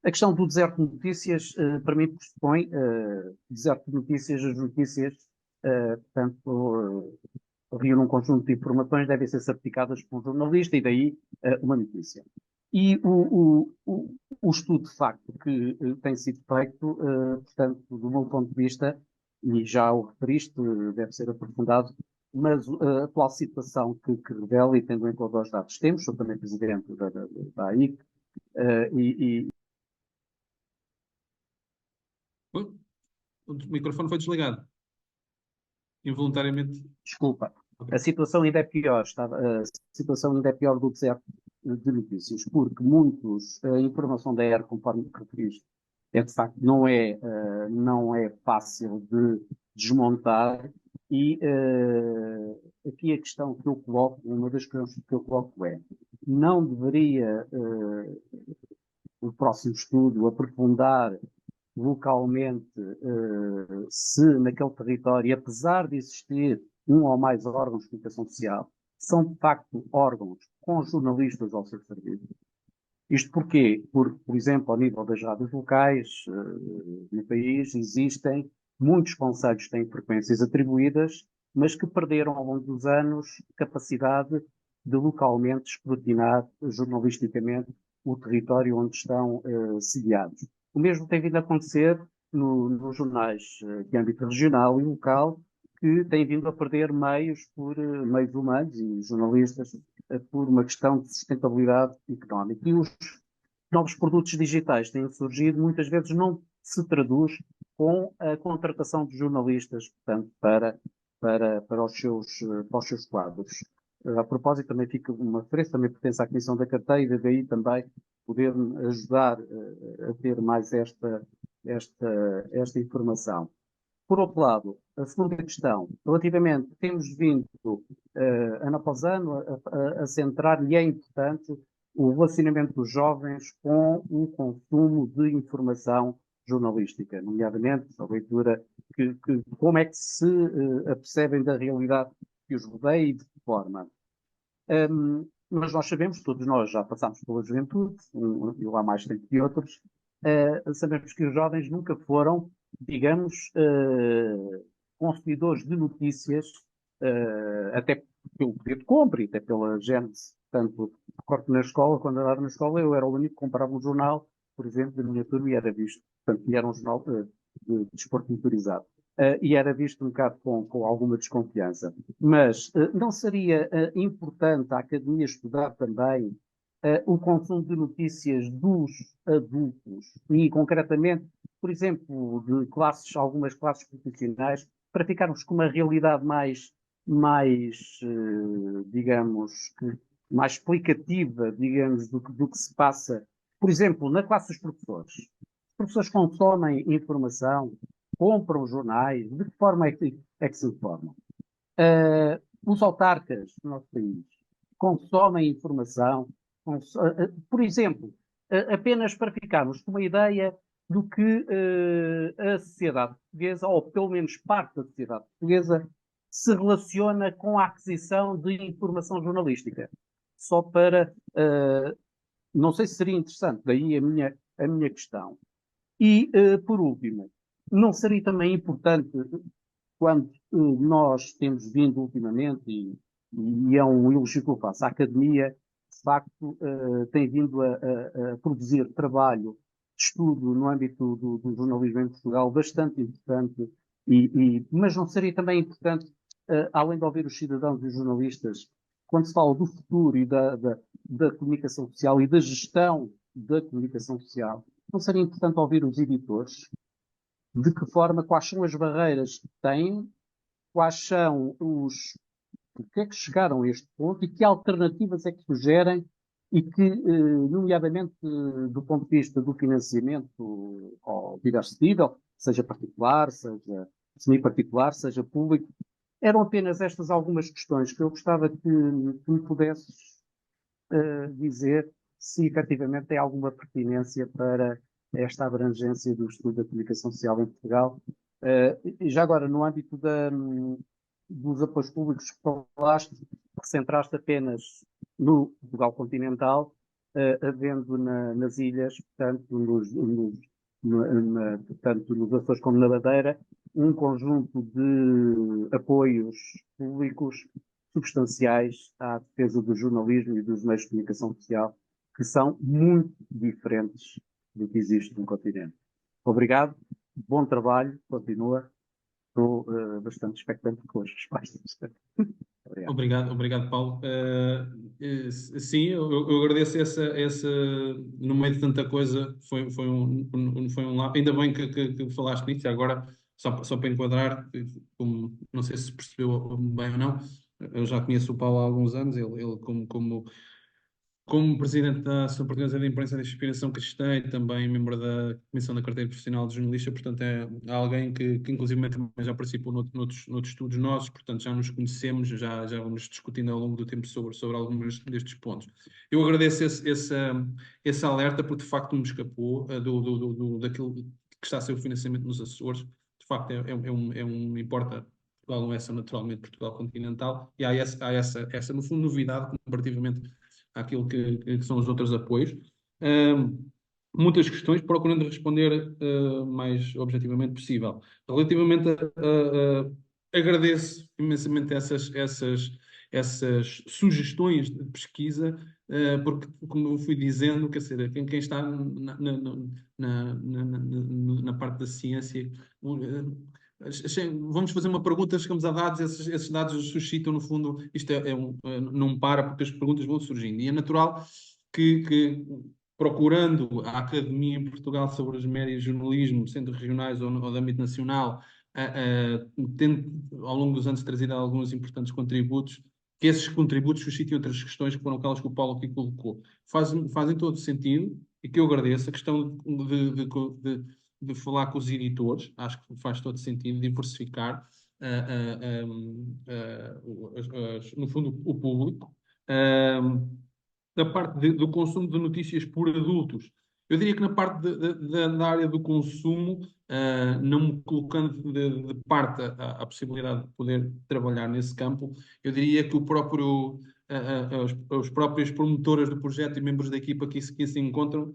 [SPEAKER 3] A questão do deserto de notícias, para mim, pressupõe deserto de notícias, as notícias, portanto, reúne um conjunto de informações, devem ser certificadas por um jornalista e daí uma notícia. E o estudo de facto que tem sido feito, portanto, do meu ponto de vista, e já o referiste, deve ser aprofundado, mas a atual situação que revela, e tendo em conta os dados que temos, sou também presidente da AIC, e
[SPEAKER 2] O microfone foi desligado. Involuntariamente.
[SPEAKER 3] desculpa,
[SPEAKER 2] Okay.
[SPEAKER 3] a situação ainda é pior, a situação ainda é pior do deserto de notícias, porque a informação da ER, conforme referiste, de facto não é fácil de desmontar e aqui a questão que eu coloco, uma das questões que eu coloco é, não deveria o próximo estudo aprofundar localmente se naquele território, apesar de existir um ou mais órgãos de comunicação social, são de facto órgãos com jornalistas ao seu serviço. Isto porquê? Porque, por exemplo, ao nível das rádios locais no país, existem muitos conselhos que têm frequências atribuídas, mas que perderam ao longo dos anos capacidade de localmente escrutinar jornalisticamente o território onde estão sediados. O mesmo tem vindo a acontecer nos jornais de âmbito regional e local, que têm vindo a perder meios humanos e jornalistas por uma questão de sustentabilidade económica. E os novos produtos digitais têm surgido, muitas vezes não se traduz com a contratação de jornalistas, portanto, para os seus quadros. A propósito, também fica uma referência, também pertence à Comissão da Carteira, daí também poder ajudar a ter mais esta informação. Por outro lado, a segunda questão, relativamente, temos vindo, ano após ano, a centrar, e é importante, o relacionamento dos jovens com o consumo de informação jornalística, nomeadamente a leitura, como é que se apercebem da realidade que os rodeia e de que forma. Mas nós sabemos, todos nós já passámos pela juventude, eu há mais tempo que outros, sabemos que os jovens nunca foram, digamos, consumidores de notícias, até pelo poder de compra e até pela gênese. Portanto, recordo na escola, quando eu andava na escola, eu era o único que comprava um jornal, por exemplo, da minha turma, e era visto, portanto, e era um jornal de desporto motorizado. E era visto um bocado com alguma desconfiança. Mas não seria importante a Academia estudar também o consumo de notícias dos adultos e, concretamente, por exemplo, de algumas classes profissionais, para ficarmos com uma realidade digamos, mais explicativa, digamos, do que se passa. Por exemplo, na classe dos professores. Os professores consomem informação, compram jornais, de que forma é que se informam? Os autarcas do nosso país consomem informação, por exemplo, apenas para ficarmos com uma ideia do que a sociedade portuguesa, ou pelo menos parte da sociedade portuguesa, se relaciona com a aquisição de informação jornalística. Só para, não sei se seria interessante, daí a minha questão. E, por último, não seria também importante, quando nós temos vindo ultimamente, e é um elogio que eu faço, a Academia, de facto, tem vindo a produzir trabalho de estudo no âmbito do jornalismo em Portugal bastante importante, mas não seria também importante, além de ouvir os cidadãos e os jornalistas, quando se fala do futuro e da comunicação social e da gestão da comunicação social, não seria importante ouvir os editores, de que forma, quais são as barreiras que têm, quais são porque é que chegaram a este ponto e que alternativas é que sugerem e que, nomeadamente do ponto de vista do financiamento ao diverso seja particular, seja semi-particular, seja público, eram apenas estas algumas questões que eu gostava que me pudesses dizer se efetivamente tem alguma pertinência para esta abrangência do estudo da comunicação social em Portugal. E já agora, no âmbito dos apoios públicos que falaste, centraste apenas no Portugal continental, havendo nas ilhas, tanto nos Açores como na Madeira, um conjunto de apoios públicos substanciais à defesa do jornalismo e dos meios de comunicação social, que são muito diferentes do que existe no continente. Obrigado, bom trabalho, continua. Estou bastante expectante com as respostas.
[SPEAKER 2] Obrigado, Paulo. Sim, eu agradeço no meio de tanta coisa, foi um lado. Ainda bem que falaste nisso, agora, só para enquadrar, como, não sei se percebeu bem ou não, eu já conheço o Paulo há alguns anos, ele como presidente da Associação Portuguesa de Imprensa de Inspiração Cristã e também membro da Comissão da Carteira Profissional de Jornalista, portanto é alguém que inclusive também já participou noutros estudos nossos, portanto já nos conhecemos, já vamos discutindo ao longo do tempo sobre alguns destes pontos. Eu agradeço esse alerta, porque de facto me escapou daquilo que está a ser o financiamento nos Açores. De facto importa Portugal, não é só naturalmente Portugal continental, e há essa no fundo novidade comparativamente àquilo que são os outros apoios. Muitas questões, procurando responder mais objetivamente possível. Relativamente agradeço imensamente essas sugestões de pesquisa, porque, como eu fui dizendo, quer dizer, quem está na parte da ciência, vamos fazer uma pergunta, chegamos a dados, esses dados suscitam, no fundo, isto não para porque as perguntas vão surgindo. E é natural que procurando a academia em Portugal sobre os médias de jornalismo, sendo regionais ou de âmbito nacional, tendo ao longo dos anos trazido alguns importantes contributos, que esses contributos suscitem outras questões que foram aquelas que o Paulo aqui colocou. Fazem todo sentido e que eu agradeço. A questão de falar com os editores, acho que faz todo sentido, diversificar, no fundo, o público. Da parte do consumo de notícias por adultos, eu diria que na parte da área do consumo, não me colocando de parte a possibilidade de poder trabalhar nesse campo, eu diria que os próprios promotores do projeto e membros da equipa que se encontram,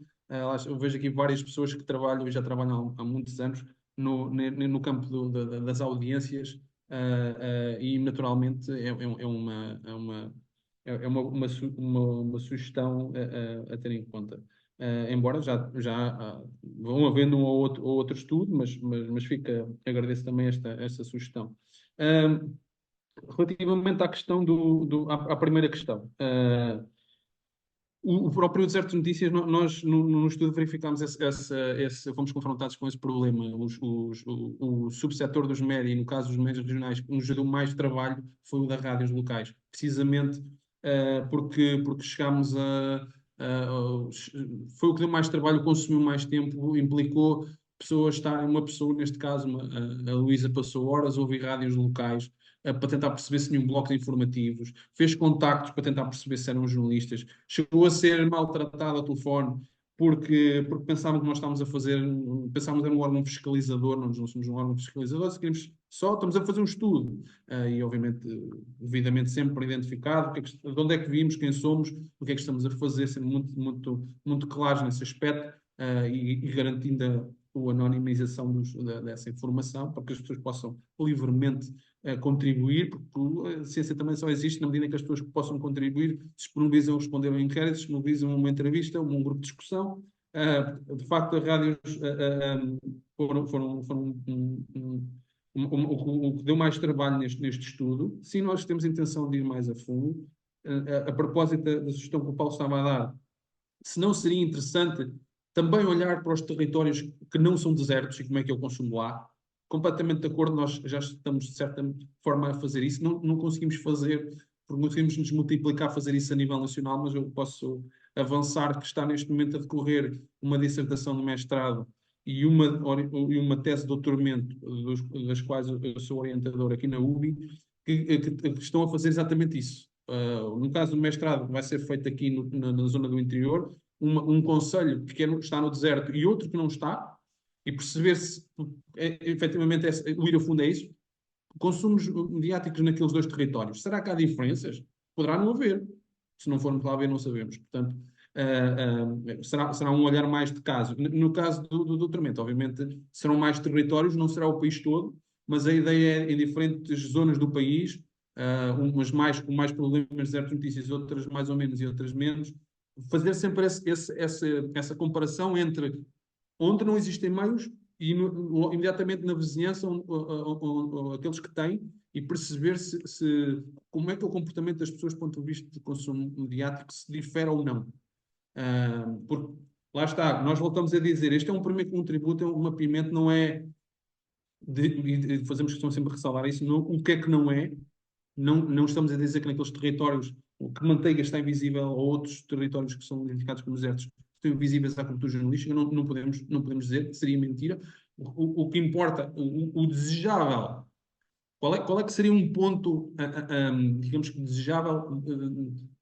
[SPEAKER 2] eu vejo aqui várias pessoas que trabalham e já trabalham há muitos anos no campo das audiências, e naturalmente uma sugestão a ter em conta. Embora já vão havendo um ou outro estudo, mas agradeço também esta sugestão. Relativamente à questão à primeira questão, O próprio Deserto de Notícias, nós no estudo verificámos fomos confrontados com esse problema. O subsetor dos médias, e no caso dos médias regionais, que nos deu mais trabalho foi o das rádios locais, precisamente porque chegámos foi o que deu mais trabalho, consumiu mais tempo, implicou uma pessoa, neste caso, a Luísa, passou horas a ouvir rádios locais, para tentar perceber se tinham blocos informativos, fez contactos para tentar perceber se eram jornalistas, chegou a ser maltratado ao telefone porque pensavam que nós pensávamos que era um órgão fiscalizador, nós não somos um órgão fiscalizador, estamos a fazer um estudo, e obviamente, devidamente sempre identificado, de onde é que vimos, quem somos, o que é que estamos a fazer, sendo muito, muito, muito claros nesse aspecto, e garantindo a anonimização dessa informação, para que as pessoas possam livremente contribuir, porque a ciência também só existe na medida em que as pessoas que possam contribuir disponibilizam responder a um inquérito, disponibilizam uma entrevista, um grupo de discussão. De facto, as rádios foram o que deu mais trabalho neste estudo. Sim, nós temos a intenção de ir mais a fundo. A propósito da sugestão que o Paulo estava a dar, se não seria interessante também olhar para os territórios que não são desertos e como é que é o consumo lá. Completamente de acordo, nós já estamos de certa forma a fazer isso. Não conseguimos fazer, porque conseguimos nos multiplicar a fazer isso a nível nacional, mas eu posso avançar que está neste momento a decorrer uma dissertação de mestrado e uma tese de doutoramento, das quais eu sou orientador aqui na UBI, que estão a fazer exatamente isso. No caso do mestrado, vai ser feito aqui na zona do interior, um concelho que está no deserto e outro que não está, e perceber se efetivamente o ir a fundo é isso. Consumos mediáticos naqueles dois territórios. Será que há diferenças? Poderá não haver. Se não formos lá ver, não sabemos. Portanto, será um olhar mais de caso. No caso do doutoramento, obviamente, serão mais territórios, não será o país todo, mas a ideia é em diferentes zonas do país, umas com mais problemas de deserto de notícias, outras mais ou menos e outras menos, fazer sempre essa comparação entre onde não existem meios e imediatamente na vizinhança aqueles que têm, e perceber como é que é o comportamento das pessoas do ponto de vista de consumo mediático, se difere ou não. Porque, lá está, nós voltamos a dizer, este é um primeiro contributo, é um mapeamento, não é, fazemos questão sempre de ressalvar isso, o que é que não é, não estamos a dizer que naqueles territórios que manteiga está invisível, ou outros territórios que são identificados como desertos estão invisíveis à cultura jornalística, não podemos dizer, que seria mentira. O que importa, o desejável, qual é que seria um ponto, digamos que desejável,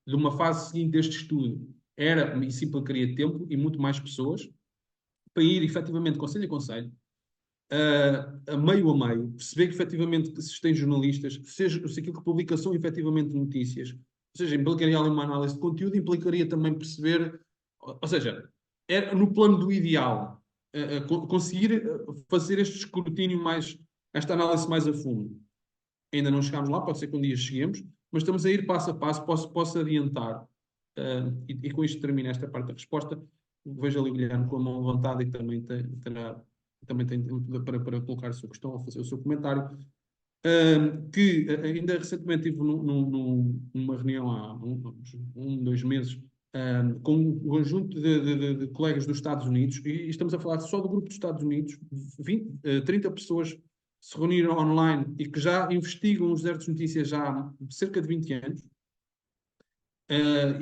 [SPEAKER 2] de uma fase seguinte deste estudo? E sim, queria tempo e muito mais pessoas, para ir efetivamente conselho a conselho, a meio, perceber que efetivamente que se tem jornalistas, se aquilo que publica são efetivamente notícias, ou seja, implicaria ali uma análise de conteúdo, implicaria também perceber, ou seja, no plano do ideal, conseguir fazer este escrutínio esta análise mais a fundo. Ainda não chegámos lá, pode ser que um dia cheguemos, mas estamos a ir passo a passo, posso adiantar, e com isto termino esta parte da resposta. Vejo ali o Guilherme com a mão levantada e também tem tempo para colocar a sua questão ou fazer o seu comentário. Que ainda recentemente estive numa reunião há 2 meses, com um conjunto de colegas dos Estados Unidos, e estamos a falar só do grupo dos Estados Unidos. 30 pessoas se reuniram online e que já investigam os desertos de notícias já há cerca de 20 anos,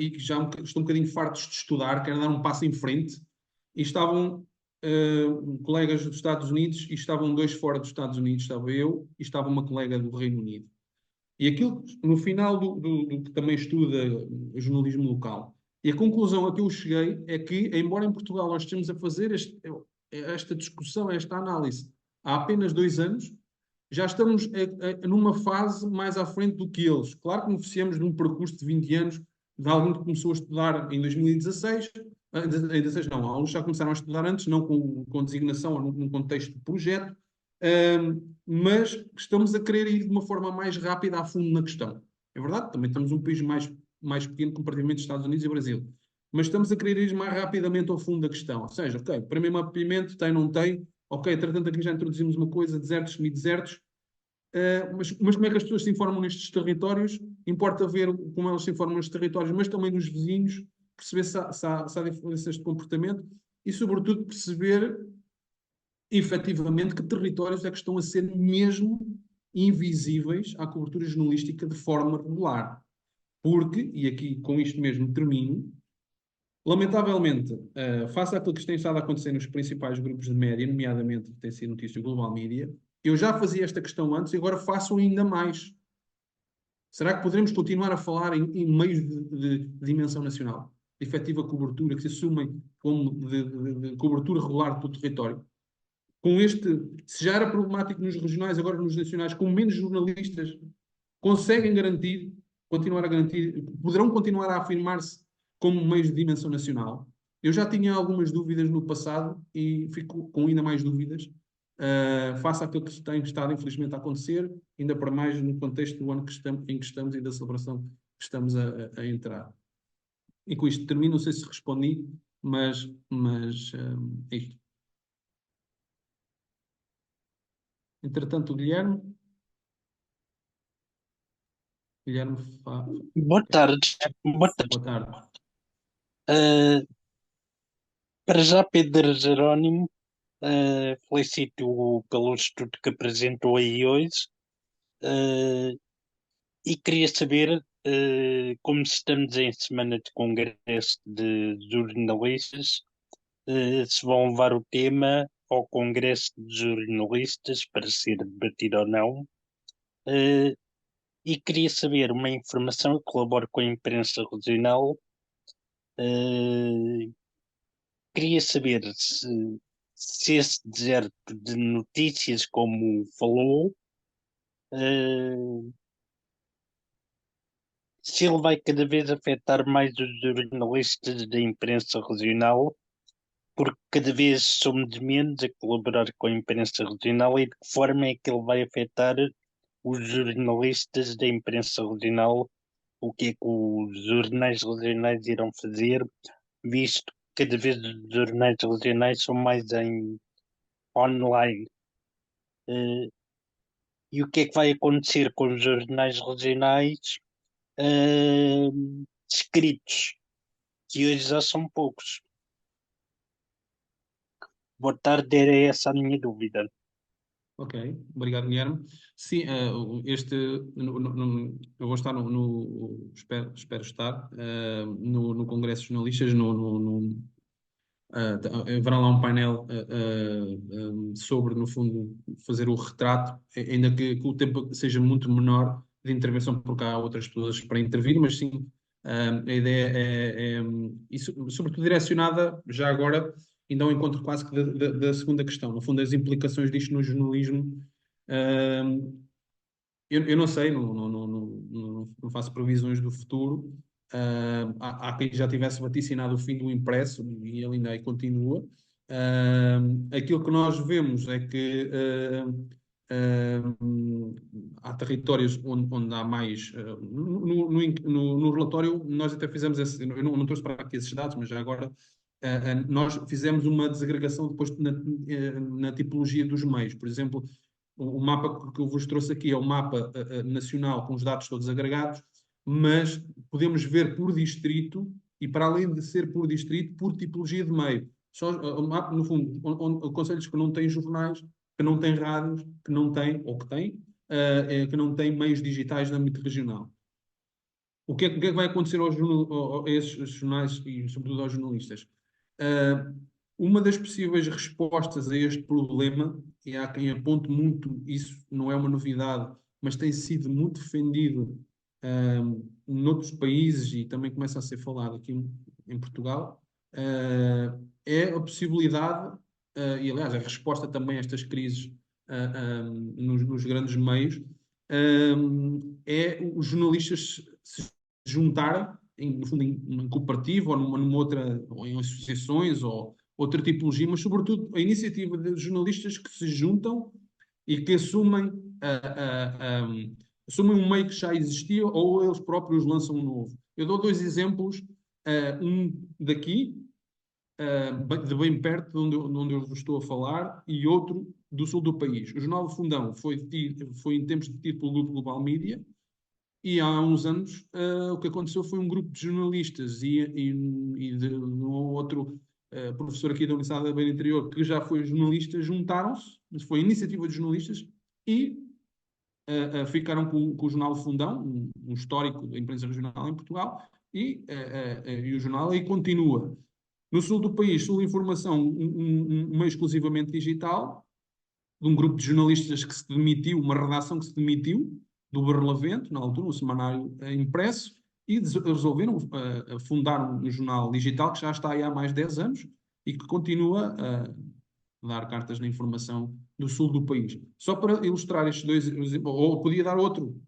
[SPEAKER 2] e que já estão um bocadinho fartos de estudar, querem dar um passo em frente, e estavam colegas dos Estados Unidos, e estavam 2 fora dos Estados Unidos, estava eu e estava uma colega do Reino Unido. E aquilo, no final do que também estuda jornalismo local, e a conclusão a que eu cheguei é que, embora em Portugal nós estejamos a fazer esta discussão, esta análise há apenas 2 anos, já estamos numa fase mais à frente do que eles. Claro que beneficiamos de um percurso de 20 anos, de alguém que começou a estudar em 2016, não, alguns já começaram a estudar antes, não com designação ou num contexto de projeto, mas estamos a querer ir de uma forma mais rápida a fundo na questão. É verdade, também temos um país mais pequeno comparativamente dos Estados Unidos e Brasil, mas estamos a querer ir mais rapidamente ao fundo da questão. Ou seja, ok, primeiro mapeamento, tem, não tem, ok, tratando aqui já introduzimos uma coisa, desertos, semi-desertos, mas como é que as pessoas se informam nestes territórios? Importa ver como elas se informam nestes territórios, mas também nos vizinhos, perceber se há diferenças de comportamento e, sobretudo, perceber efetivamente que territórios é que estão a ser mesmo invisíveis à cobertura jornalística de forma regular. Porque, e aqui com isto mesmo termino, lamentavelmente, face àquilo que tem estado a acontecer nos principais grupos de média, nomeadamente que tem sido notícia Global Media, eu já fazia esta questão antes e agora faço ainda mais. Será que poderemos continuar a falar em meios de dimensão nacional? De efetiva cobertura, que se assumem como de cobertura regular do território? Com este, se já era problemático nos regionais, agora nos nacionais, com menos jornalistas, conseguem garantir, continuar a garantir, poderão continuar a afirmar-se como meios de dimensão nacional? Eu já tinha algumas dúvidas no passado e fico com ainda mais dúvidas face àquilo que tem estado, infelizmente, a acontecer, ainda para mais no contexto do ano em que estamos e da celebração que estamos a entrar. E com isto termino, não sei se respondi, mas é isto. Entretanto, o Guilherme.
[SPEAKER 4] Boa tarde. Boa tarde.
[SPEAKER 2] Boa tarde.
[SPEAKER 4] Para já, Pedro Jerónimo, felicito-o pelo estudo que apresentou aí hoje e queria saber, como estamos em semana de congresso de jornalistas, se vão levar o tema ao congresso de jornalistas para ser debatido ou não. E queria saber uma informação, eu colaboro com a imprensa regional. Queria saber se esse deserto de notícias, como falou, se ele vai cada vez afetar mais os jornalistas da imprensa regional, porque cada vez somos menos a colaborar com a imprensa regional, e de que forma é que ele vai afetar os jornalistas da imprensa regional, o que é que os jornais regionais irão fazer, visto que cada vez os jornais regionais são mais em online. E o que é que vai acontecer com os jornais regionais escritos, que hoje já são poucos? Boa tarde, era essa a minha dúvida.
[SPEAKER 2] Ok, obrigado, Guilherme. Sim, eu vou estar espero estar no Congresso de Jornalistas, haverá lá um painel sobre, no fundo, fazer o retrato, ainda que o tempo seja muito menor de intervenção, porque há outras pessoas para intervir, mas sim, a ideia e sobretudo direcionada, já agora, ainda ao encontro quase que da segunda questão, no fundo, as implicações disto no jornalismo. Eu não sei, não faço previsões do futuro. Há quem já tivesse vaticinado o fim do impresso e ele ainda aí continua. Aquilo que nós vemos é que há territórios onde há mais. No relatório, nós até fizemos esse. Eu não trouxe para aqui esses dados, mas já agora. Nós fizemos uma desagregação depois na tipologia dos meios. Por exemplo, o mapa que eu vos trouxe aqui é o mapa nacional com os dados todos agregados, mas podemos ver por distrito e, para além de ser por distrito, por tipologia de meio. Só, no fundo, concelhos que não têm jornais, que não têm rádios, que não têm, ou que têm, que não têm meios digitais no âmbito regional. O que é que vai acontecer a esses jornais e, sobretudo, aos jornalistas? Uma das possíveis respostas a este problema, e há quem aponte muito, isso não é uma novidade, mas tem sido muito defendido noutros países e também começa a ser falado aqui em Portugal, é a possibilidade, e aliás a resposta também a estas crises nos grandes meios, é os jornalistas se juntarem, no fundo, em cooperativo ou numa outra, ou em associações ou outra tipologia, mas sobretudo a iniciativa de jornalistas que se juntam e que assumem um meio que já existia ou eles próprios lançam um novo. Eu dou dois exemplos, um daqui, de bem perto de onde eu vos estou a falar, e outro do sul do país. O Jornal do Fundão foi em tempos detido pelo Grupo Global Media, E há uns anos o que aconteceu foi um grupo de jornalistas e de um outro professor aqui da Universidade da Beira Interior, que já foi jornalista, juntaram-se, mas foi iniciativa de jornalistas, e ficaram com o jornal Fundão, um histórico da imprensa regional em Portugal, e o jornal aí continua. No sul do país, Sul Informação, um meio exclusivamente digital, de um grupo de jornalistas que se demitiu, uma redação que se demitiu do Barlavento, na altura, um semanário impresso, e resolveram fundar um jornal digital que já está aí há mais de 10 anos e que continua a dar cartas na informação do sul do país. Só para ilustrar estes dois exemplos, ou podia dar outro.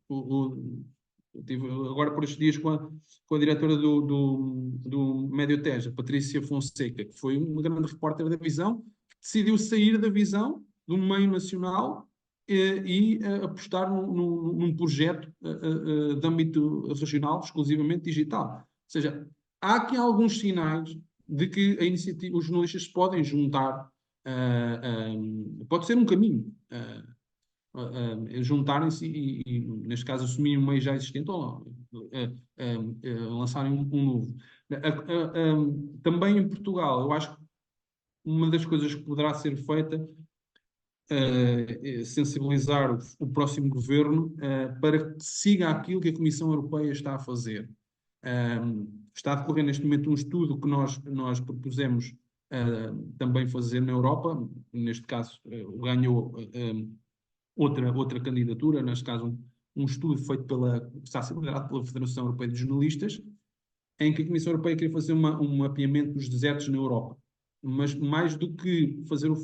[SPEAKER 2] Estive agora por estes dias com a diretora do Médio Tejo, Patrícia Fonseca, que foi uma grande repórter da Visão, que decidiu sair da Visão, do meio nacional, e apostar num projeto de âmbito regional, exclusivamente digital. Ou seja, há aqui alguns sinais de que os jornalistas se podem juntar, pode ser um caminho, juntarem-se e, neste caso, assumirem um meio já existente ou lançarem um novo. Também em Portugal, eu acho que uma das coisas que poderá ser feita sensibilizar o próximo governo para que siga aquilo que a Comissão Europeia está a fazer. Está a decorrer neste momento um estudo que nós propusemos também fazer na Europa, neste caso ganhou outra candidatura, neste caso um estudo feito que está a ser liderado pela Federação Europeia de Jornalistas, em que a Comissão Europeia queria fazer um mapeamento dos desertos na Europa. Mas mais do que fazer o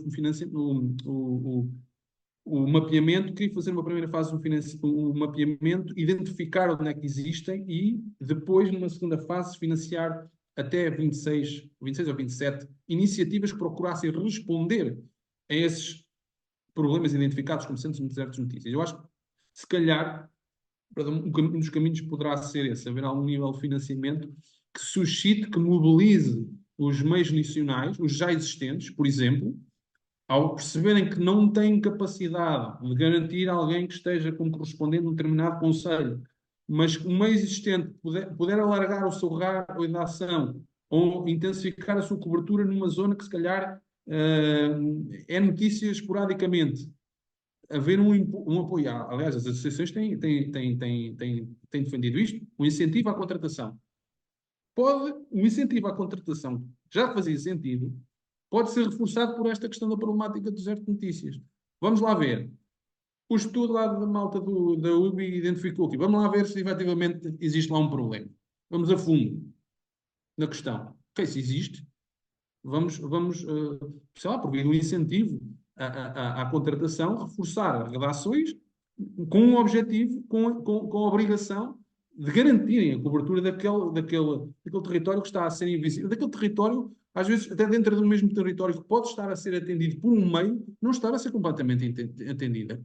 [SPEAKER 2] mapeamento, queria fazer uma primeira fase o mapeamento, identificar onde é que existem e depois, numa segunda fase, financiar até 26 ou 27 iniciativas que procurassem responder a esses problemas identificados como centros de desertos de notícias. Eu acho que, se calhar, um dos caminhos poderá ser esse, haver algum nível de financiamento que suscite, que mobilize os meios nacionais, os já existentes, por exemplo, ao perceberem que não têm capacidade de garantir alguém que esteja como correspondente a um determinado conselho, mas que o meio existente puder alargar o seu raio de ação ou intensificar a sua cobertura numa zona que se calhar é notícia esporadicamente, haver um apoio. Aliás, as associações têm defendido isto, um incentivo à contratação. Um incentivo à contratação já fazia sentido, pode ser reforçado por esta questão da problemática do deserto de notícias. Vamos lá ver. O estudo lá da malta da UBI identificou aqui. Vamos lá ver se efetivamente existe lá um problema. Vamos a fundo na questão. Ok, se existe, vamos sei lá, prover um incentivo à contratação, reforçar redações com um objetivo, com a obrigação de garantirem a cobertura daquele território que está a ser invisível. Daquele território, às vezes, até dentro do mesmo território que pode estar a ser atendido por um meio, não estar a ser completamente atendida.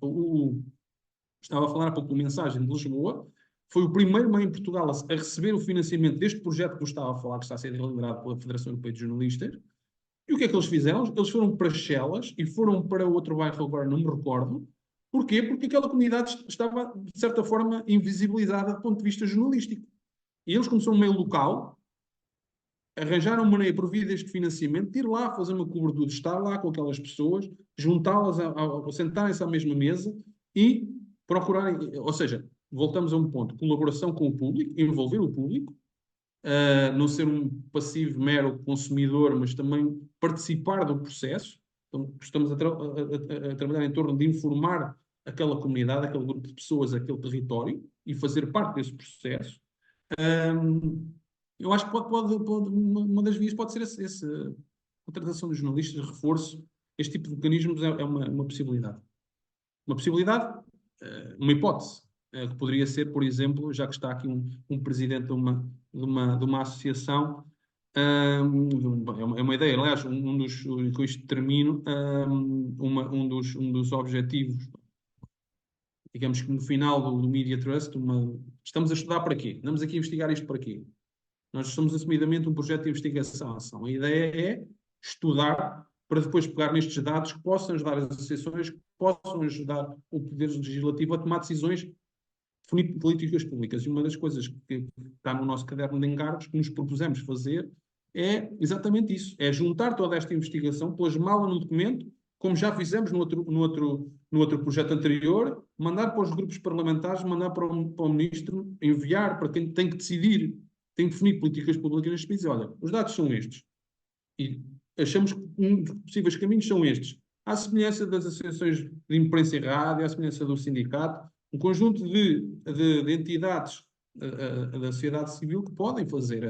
[SPEAKER 2] Estava a falar há pouco de uma mensagem de Lisboa, foi o primeiro meio em Portugal a receber o financiamento deste projeto que eu estava a falar, que está a ser liderado pela Federação Europeia de Jornalistas. E o que é que eles fizeram? Eles foram para Chelas e foram para outro bairro, agora não me recordo. Porquê? Porque aquela comunidade estava, de certa forma, invisibilizada do ponto de vista jornalístico. E eles, como são um meio local, arranjaram maneira, por via deste financiamento, de ir lá fazer uma cobertura, de estar lá com aquelas pessoas, juntá-las, sentarem-se à mesma mesa e procurarem, ou seja, voltamos a um ponto, colaboração com o público, envolver o público, não ser um passivo mero consumidor, mas também participar do processo. Então, estamos a trabalhar em torno de informar aquela comunidade, aquele grupo de pessoas, aquele território e fazer parte desse processo. Eu acho que uma das vias pode ser a contratação dos jornalistas, reforço. Este tipo de mecanismos é uma possibilidade. Uma possibilidade, uma hipótese, que poderia ser, por exemplo, já que está aqui um presidente de uma associação, é uma ideia, aliás, com isto termino, um dos objetivos, digamos que no final do Media Trust, estamos a estudar para quê? Andamos aqui a investigar isto para quê? Nós somos assumidamente um projeto de investigação-ação. A ideia é estudar para depois pegar nestes dados que possam ajudar as associações, que possam ajudar o Poder Legislativo a tomar decisões definir políticas públicas. E uma das coisas que está no nosso caderno de encargos que nos propusemos fazer é exatamente isso, é juntar toda esta investigação, plasmá-la num documento, como já fizemos no outro projeto anterior, mandar para os grupos parlamentares, mandar para o ministro, enviar para quem tem que decidir, tem que definir políticas públicas neste país. Olha, os dados são estes. E achamos que um dos possíveis caminhos são estes. À semelhança das associações de imprensa e rádio, à semelhança do sindicato, um conjunto de entidades da sociedade civil que podem fazer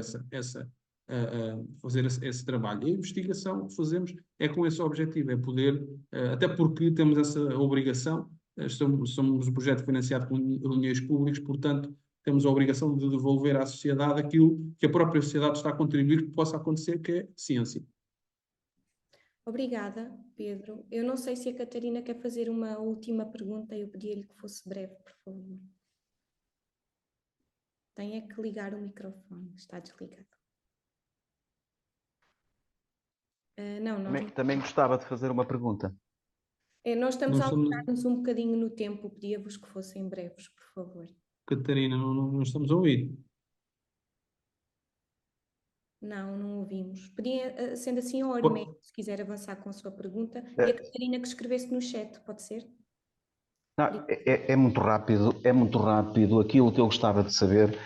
[SPEAKER 2] fazer esse trabalho. E a investigação que fazemos é com esse objetivo, é poder, até porque temos essa obrigação, somos um projeto financiado com dinheiros públicos, portanto, temos a obrigação de devolver à sociedade aquilo que a própria sociedade está a contribuir que possa acontecer, que é ciência.
[SPEAKER 5] Obrigada, Pedro. Eu não sei se a Catarina quer fazer uma última pergunta, eu pedi-lhe que fosse breve, por favor. Tem é que ligar o microfone, está desligado.
[SPEAKER 6] Também gostava de fazer uma pergunta.
[SPEAKER 5] Nós estamos a alongar-nos um bocadinho no tempo, pedia-vos que fossem breves, por favor.
[SPEAKER 2] Catarina, não estamos a ouvir.
[SPEAKER 5] Não ouvimos. Podia, sendo assim, a Ormeio, se quiser avançar com a sua pergunta, e a Catarina que escrevesse no chat, pode ser?
[SPEAKER 6] Não, é muito rápido. Aquilo que eu gostava de saber,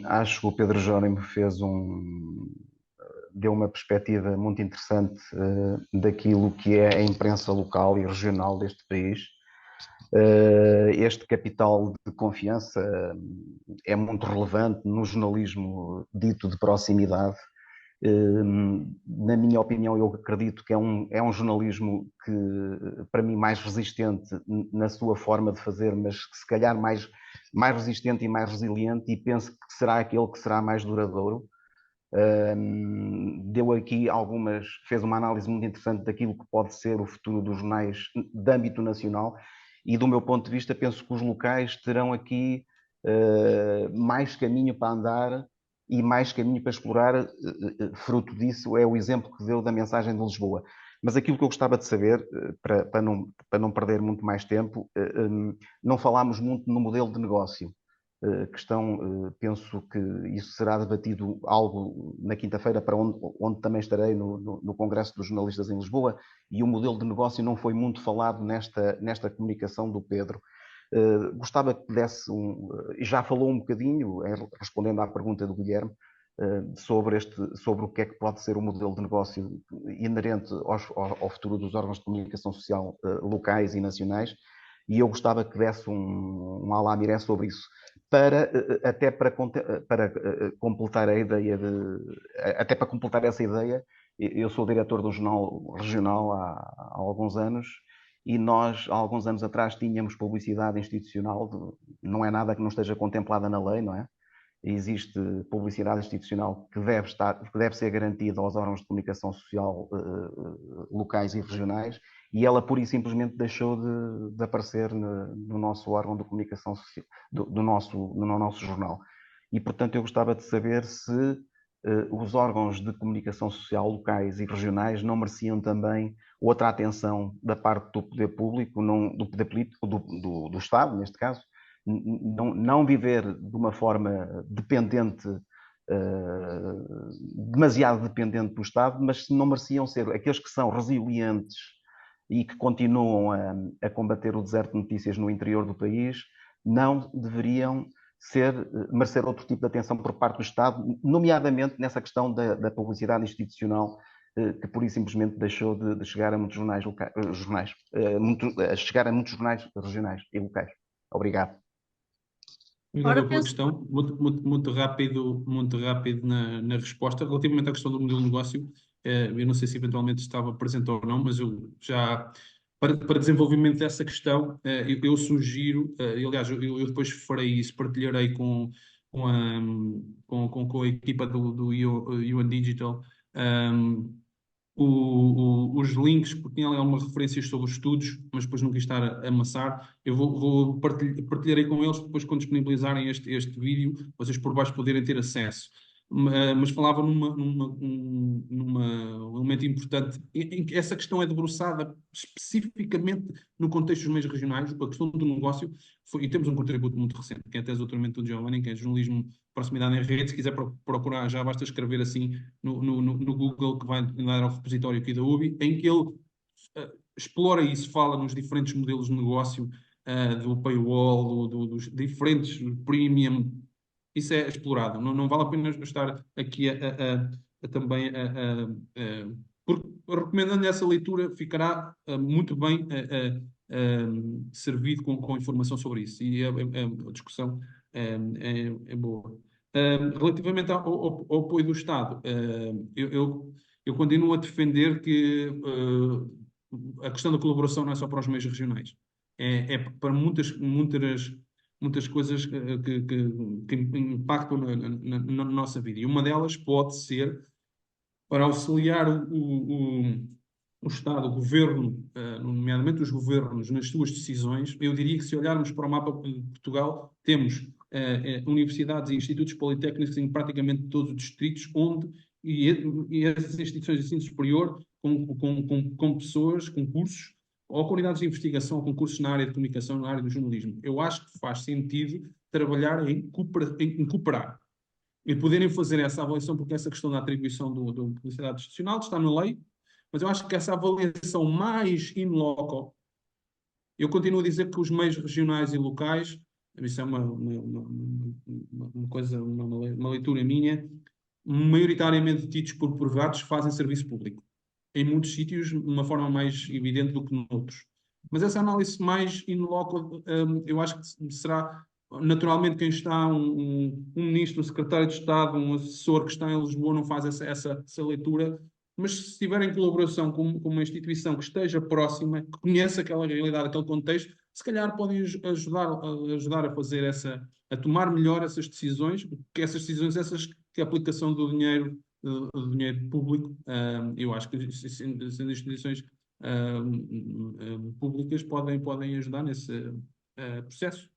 [SPEAKER 6] acho que o Pedro Jerónimo deu uma perspectiva muito interessante daquilo que é a imprensa local e regional deste país. Este capital de confiança é muito relevante no jornalismo dito de proximidade. Na minha opinião, eu acredito que é um jornalismo que, para mim, mais resistente na sua forma de fazer, mas que se calhar mais resistente e mais resiliente, e penso que será aquele que será mais duradouro. Fez uma análise muito interessante daquilo que pode ser o futuro dos jornais de âmbito nacional, e do meu ponto de vista penso que os locais terão aqui mais caminho para andar e mais caminho para explorar. Fruto disso é o exemplo que deu da mensagem de Lisboa. Mas aquilo que eu gostava de saber, para não perder muito mais tempo, não falámos muito no modelo de negócio. Penso que isso será debatido algo na quinta-feira, para onde também estarei no Congresso dos Jornalistas em Lisboa, e o modelo de negócio não foi muito falado nesta comunicação do Pedro. Gostava que desse já falou um bocadinho, respondendo à pergunta do Guilherme, sobre o que é que pode ser o modelo de negócio inerente ao futuro dos órgãos de comunicação social locais e nacionais, e eu gostava que desse um alamiré sobre isso, para completar a ideia até para completar essa ideia. Eu sou diretor do Jornal Regional há alguns anos, e nós, há alguns anos atrás, tínhamos publicidade institucional, não é nada que não esteja contemplada na lei, não é? Existe publicidade institucional que deve ser garantida aos órgãos de comunicação social locais e regionais, e ela pura e simplesmente deixou de aparecer no nosso órgão de comunicação social, no nosso jornal. E, portanto, eu gostava de saber se os órgãos de comunicação social locais e regionais não mereciam também outra atenção da parte do poder público, do poder político, do Estado, neste caso, não viver de uma forma dependente, demasiado dependente do Estado, mas se não mereciam ser aqueles que são resilientes e que continuam a combater o deserto de notícias no interior do país, não deveriam merecer outro tipo de atenção por parte do Estado, nomeadamente nessa questão da publicidade institucional, que pura e simplesmente deixou de chegar a muitos jornais regionais e locais. Obrigado.
[SPEAKER 2] Obrigado pela questão. Muito rápido na resposta. Relativamente à questão do modelo de negócio, eu não sei se eventualmente estava presente ou não, mas eu já, para desenvolvimento dessa questão, eu sugiro, aliás, eu depois farei isso, partilharei com a equipa do UN Digital, os links, porque tinha algumas referências sobre os estudos, mas depois não quis estar a amassar. Eu partilharei com eles depois, quando disponibilizarem este vídeo, vocês por baixo poderem ter acesso. mas falava num elemento importante, em que essa questão é debruçada especificamente no contexto dos meios regionais, a questão do negócio, e temos um contributo muito recente, que é a tese de doutoramento do Giovanni, que é jornalismo de proximidade em rede. Se quiser procurar, já basta escrever assim no Google, que vai dar ao repositório aqui da UBI, em que ele explora isso, fala nos diferentes modelos de negócio, do paywall, dos diferentes premium. Isso é explorado. Não vale a pena estar aqui também porque, recomendando essa leitura, ficará muito bem servido com informação sobre isso. E a discussão é boa. Relativamente ao apoio do Estado, eu continuo a defender que a questão da colaboração não é só para os meios regionais. É para muitas coisas que impactam na nossa vida. E uma delas pode ser para auxiliar o Estado, o Governo, nomeadamente os governos, nas suas decisões. Eu diria que, se olharmos para o mapa de Portugal, temos universidades e institutos politécnicos em praticamente todos os distritos, e essas instituições de ensino superior com pessoas, com cursos, ou com unidades de investigação, ou com cursos na área de comunicação, na área do jornalismo. Eu acho que faz sentido trabalhar em cooperar e poderem fazer essa avaliação, porque essa questão da atribuição do publicidade institucional está na lei, mas eu acho que essa avaliação mais in loco, eu continuo a dizer que os meios regionais e locais, isso é uma coisa, uma leitura minha, maioritariamente tidos por privados, fazem serviço público. Em muitos sítios, de uma forma mais evidente do que noutros. Mas essa análise mais in loco, eu acho que será naturalmente quem está, um ministro, um secretário de Estado, um assessor que está em Lisboa, não faz essa leitura, mas se estiver em colaboração com uma instituição que esteja próxima, que conheça aquela realidade, aquele contexto, se calhar podem ajudar a fazer a tomar melhor essas decisões, porque essas decisões, que a aplicação do dinheiro público, eu acho que as instituições públicas podem ajudar nesse processo.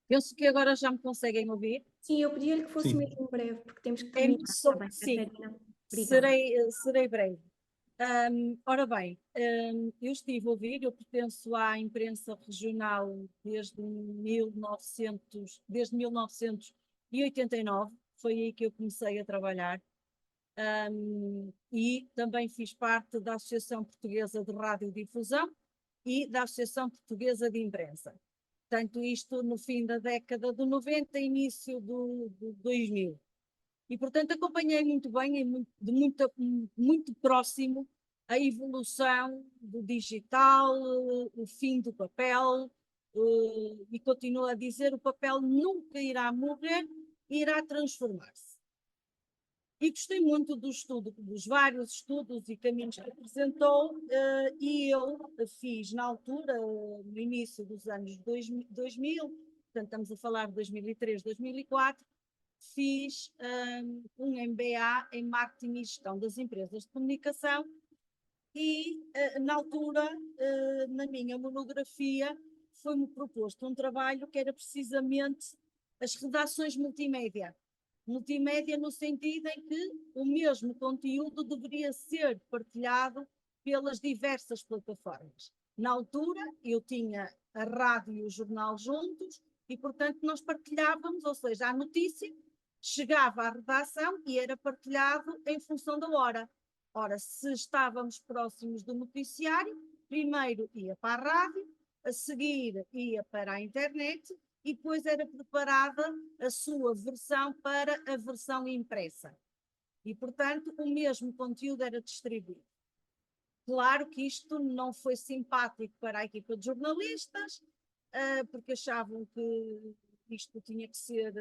[SPEAKER 7] Penso que agora já me conseguem ouvir.
[SPEAKER 5] Sim, eu pedia-lhe que fosse
[SPEAKER 2] Sim.
[SPEAKER 5] mesmo breve, porque temos que terminar.
[SPEAKER 7] Sim,
[SPEAKER 5] Catarina? Obrigada.
[SPEAKER 7] serei breve. Ora bem, eu estive a ouvir, eu pertenço à imprensa regional desde 1989, foi aí que eu comecei a trabalhar, e também fiz parte da Associação Portuguesa de Radiodifusão e da Associação Portuguesa de Imprensa. Portanto, isto no fim da década de 90, início do 2000. E, portanto, acompanhei muito bem, muito próximo, a evolução do digital, o fim do papel, e continuo a dizer, o papel nunca irá morrer, irá transformar-se. E gostei muito do estudo, dos vários estudos e caminhos que apresentou, e eu fiz na altura, no início dos anos 2000, portanto estamos a falar de 2003, 2004, fiz um MBA em Marketing e Gestão das Empresas de Comunicação e, na altura, na minha monografia, foi-me proposto um trabalho que era precisamente as redações multimédia. Multimédia no sentido em que o mesmo conteúdo deveria ser partilhado pelas diversas plataformas. Na altura, eu tinha a rádio e o jornal juntos e, portanto, nós partilhávamos, ou seja, a notícia chegava à redação e era partilhado em função da hora. Ora, se estávamos próximos do noticiário, primeiro ia para a rádio, a seguir ia para a internet e depois era preparada a sua versão para a versão impressa. E, portanto, o mesmo conteúdo era distribuído. Claro que isto não foi simpático para a equipa de jornalistas, porque achavam que isto tinha que ser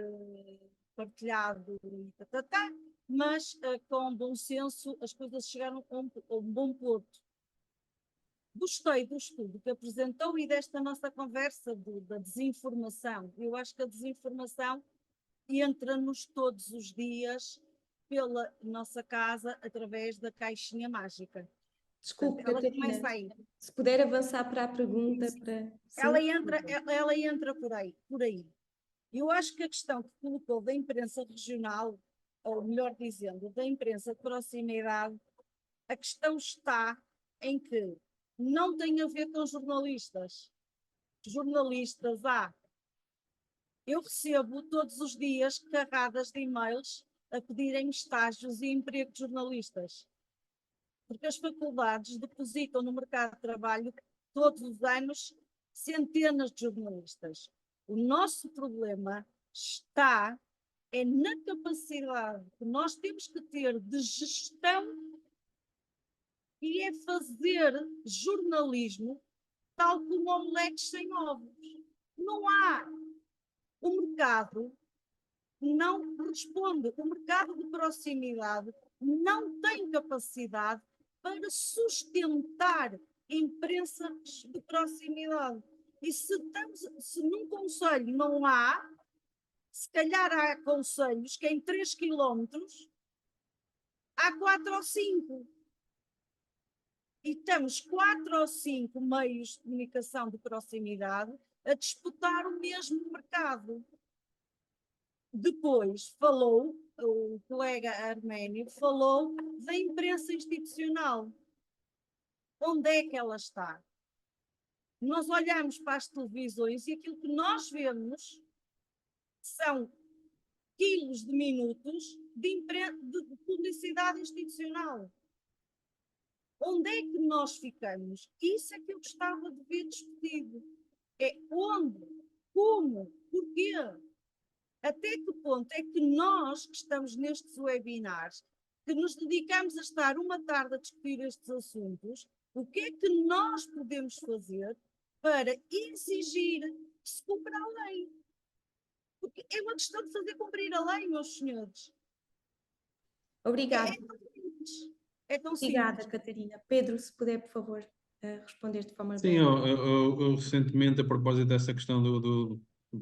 [SPEAKER 7] partilhado e tatatá, mas com bom senso as coisas chegaram a um bom ponto. Gostei do estudo que apresentou e desta nossa conversa da desinformação. Eu acho que a desinformação entra-nos todos os dias pela nossa casa através da caixinha mágica.
[SPEAKER 5] Desculpe,
[SPEAKER 7] ela
[SPEAKER 5] Catarina,
[SPEAKER 7] começa aí.
[SPEAKER 5] se puder avançar para a pergunta.
[SPEAKER 7] Ela entra por aí. Eu acho que a questão que colocou da imprensa regional ou melhor dizendo, da imprensa de proximidade, a questão está em que não tem a ver com jornalistas. Jornalistas há. Eu recebo todos os dias carradas de e-mails a pedirem estágios e emprego de jornalistas. Porque as faculdades depositam no mercado de trabalho todos os anos centenas de jornalistas. O nosso problema está na capacidade que nós temos que ter de gestão e é fazer jornalismo tal como omeletes sem ovos. Não há. O mercado não responde. O mercado de proximidade não tem capacidade para sustentar imprensas de proximidade. E se num concelho não há, se calhar há concelhos que em 3 quilómetros há 4 ou 5. E temos 4 ou 5 meios de comunicação de proximidade a disputar o mesmo mercado. Depois o colega arménio falou da imprensa institucional. Onde é que ela está? Nós olhamos para as televisões e aquilo que nós vemos são quilos de minutos de publicidade institucional. Onde é que nós ficamos? Isso é que eu gostava de ver discutido. É onde, como, porquê? Até que ponto é que nós, que estamos nestes webinars, que nos dedicamos a estar uma tarde a discutir estes assuntos, o que é que nós podemos fazer para exigir que se cumpra a lei? Porque é uma questão de fazer cumprir a lei, meus senhores.
[SPEAKER 5] Obrigada.
[SPEAKER 7] É tão
[SPEAKER 5] Obrigada,
[SPEAKER 7] simples.
[SPEAKER 5] Catarina. Pedro, se puder, por favor, responder de forma
[SPEAKER 2] Sim,
[SPEAKER 5] breve.
[SPEAKER 2] eu recentemente, a propósito dessa questão de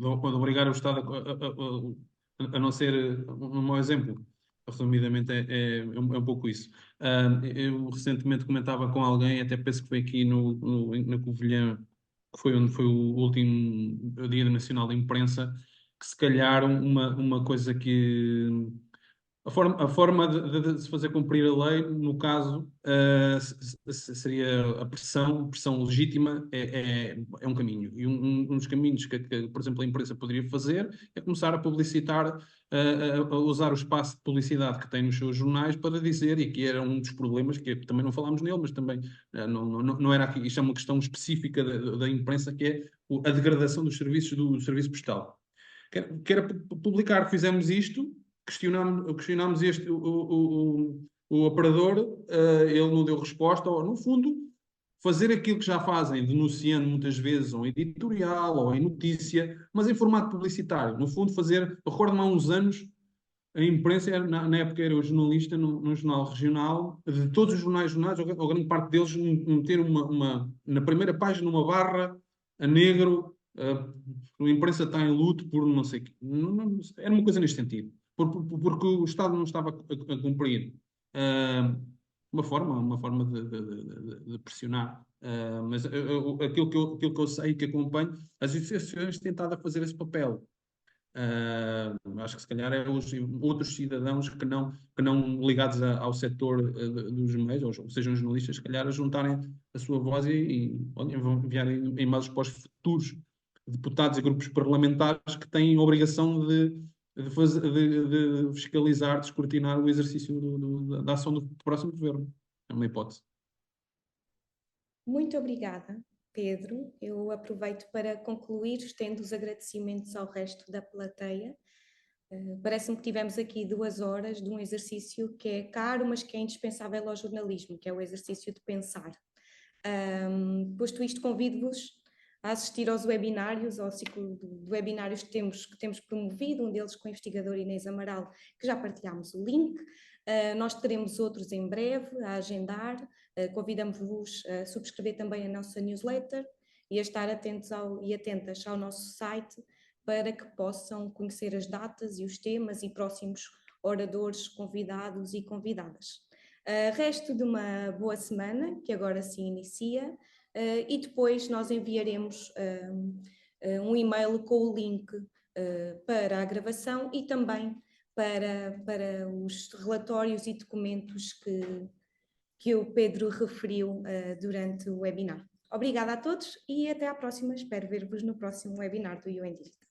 [SPEAKER 2] obrigar o Estado a não ser um mau exemplo, resumidamente é um pouco isso. Eu recentemente comentava com alguém, até penso que foi aqui na Covilhã, que foi onde foi o último Dia Nacional da Imprensa, que se calhar uma coisa que a forma de se fazer cumprir a lei, no caso, seria a pressão legítima é um caminho. E um dos caminhos que, por exemplo, a imprensa poderia fazer é começar a publicitar, a usar o espaço de publicidade que tem nos seus jornais para dizer, e que era um dos problemas, que também não falámos nele, mas também não era aqui, isto é uma questão específica da imprensa, que é a degradação dos serviços do serviço postal. Que era publicar, fizemos isto, questionámos o operador, ele não deu resposta, ou, no fundo, fazer aquilo que já fazem, denunciando muitas vezes ou em editorial ou em notícia, mas em formato publicitário. No fundo, recordo-me há uns anos, a imprensa, na época era o jornalista, num jornal regional, de todos os jornais, ou grande parte deles, meter na primeira página uma barra a negro, a imprensa está em luto por não sei o quê. Era uma coisa neste sentido. Porque o Estado não estava a cumprir uma forma de pressionar. Mas aquilo que eu sei, que acompanho, as associações têm tentado a fazer esse papel. Acho que se calhar é os outros cidadãos que não ligados ao setor dos meios, ou sejam jornalistas, se calhar a juntarem a sua voz e vão enviar e-mails para os futuros deputados e grupos parlamentares que têm a obrigação de fiscalizar, de escrutinar o exercício da ação do próximo governo. É uma hipótese.
[SPEAKER 5] Muito obrigada, Pedro. Eu aproveito para concluir, estendo os agradecimentos ao resto da plateia. Parece-me que tivemos aqui 2 horas de um exercício que é caro, mas que é indispensável ao jornalismo, que é o exercício de pensar. Posto isto, convido-vos a assistir aos webinários, ao ciclo de webinários que temos promovido, um deles com a investigadora Inês Amaral, que já partilhámos o link. Nós teremos outros em breve a agendar. Convidamos-vos a subscrever também a nossa newsletter e a estar atentos e atentas ao nosso site para que possam conhecer as datas e os temas e próximos oradores, convidados e convidadas. Resto de uma boa semana, que agora se inicia, e depois nós enviaremos um e-mail com o link para a gravação e também para os relatórios e documentos que o Pedro referiu durante o webinar. Obrigada a todos e até à próxima. Espero ver-vos no próximo webinar do UN Digital.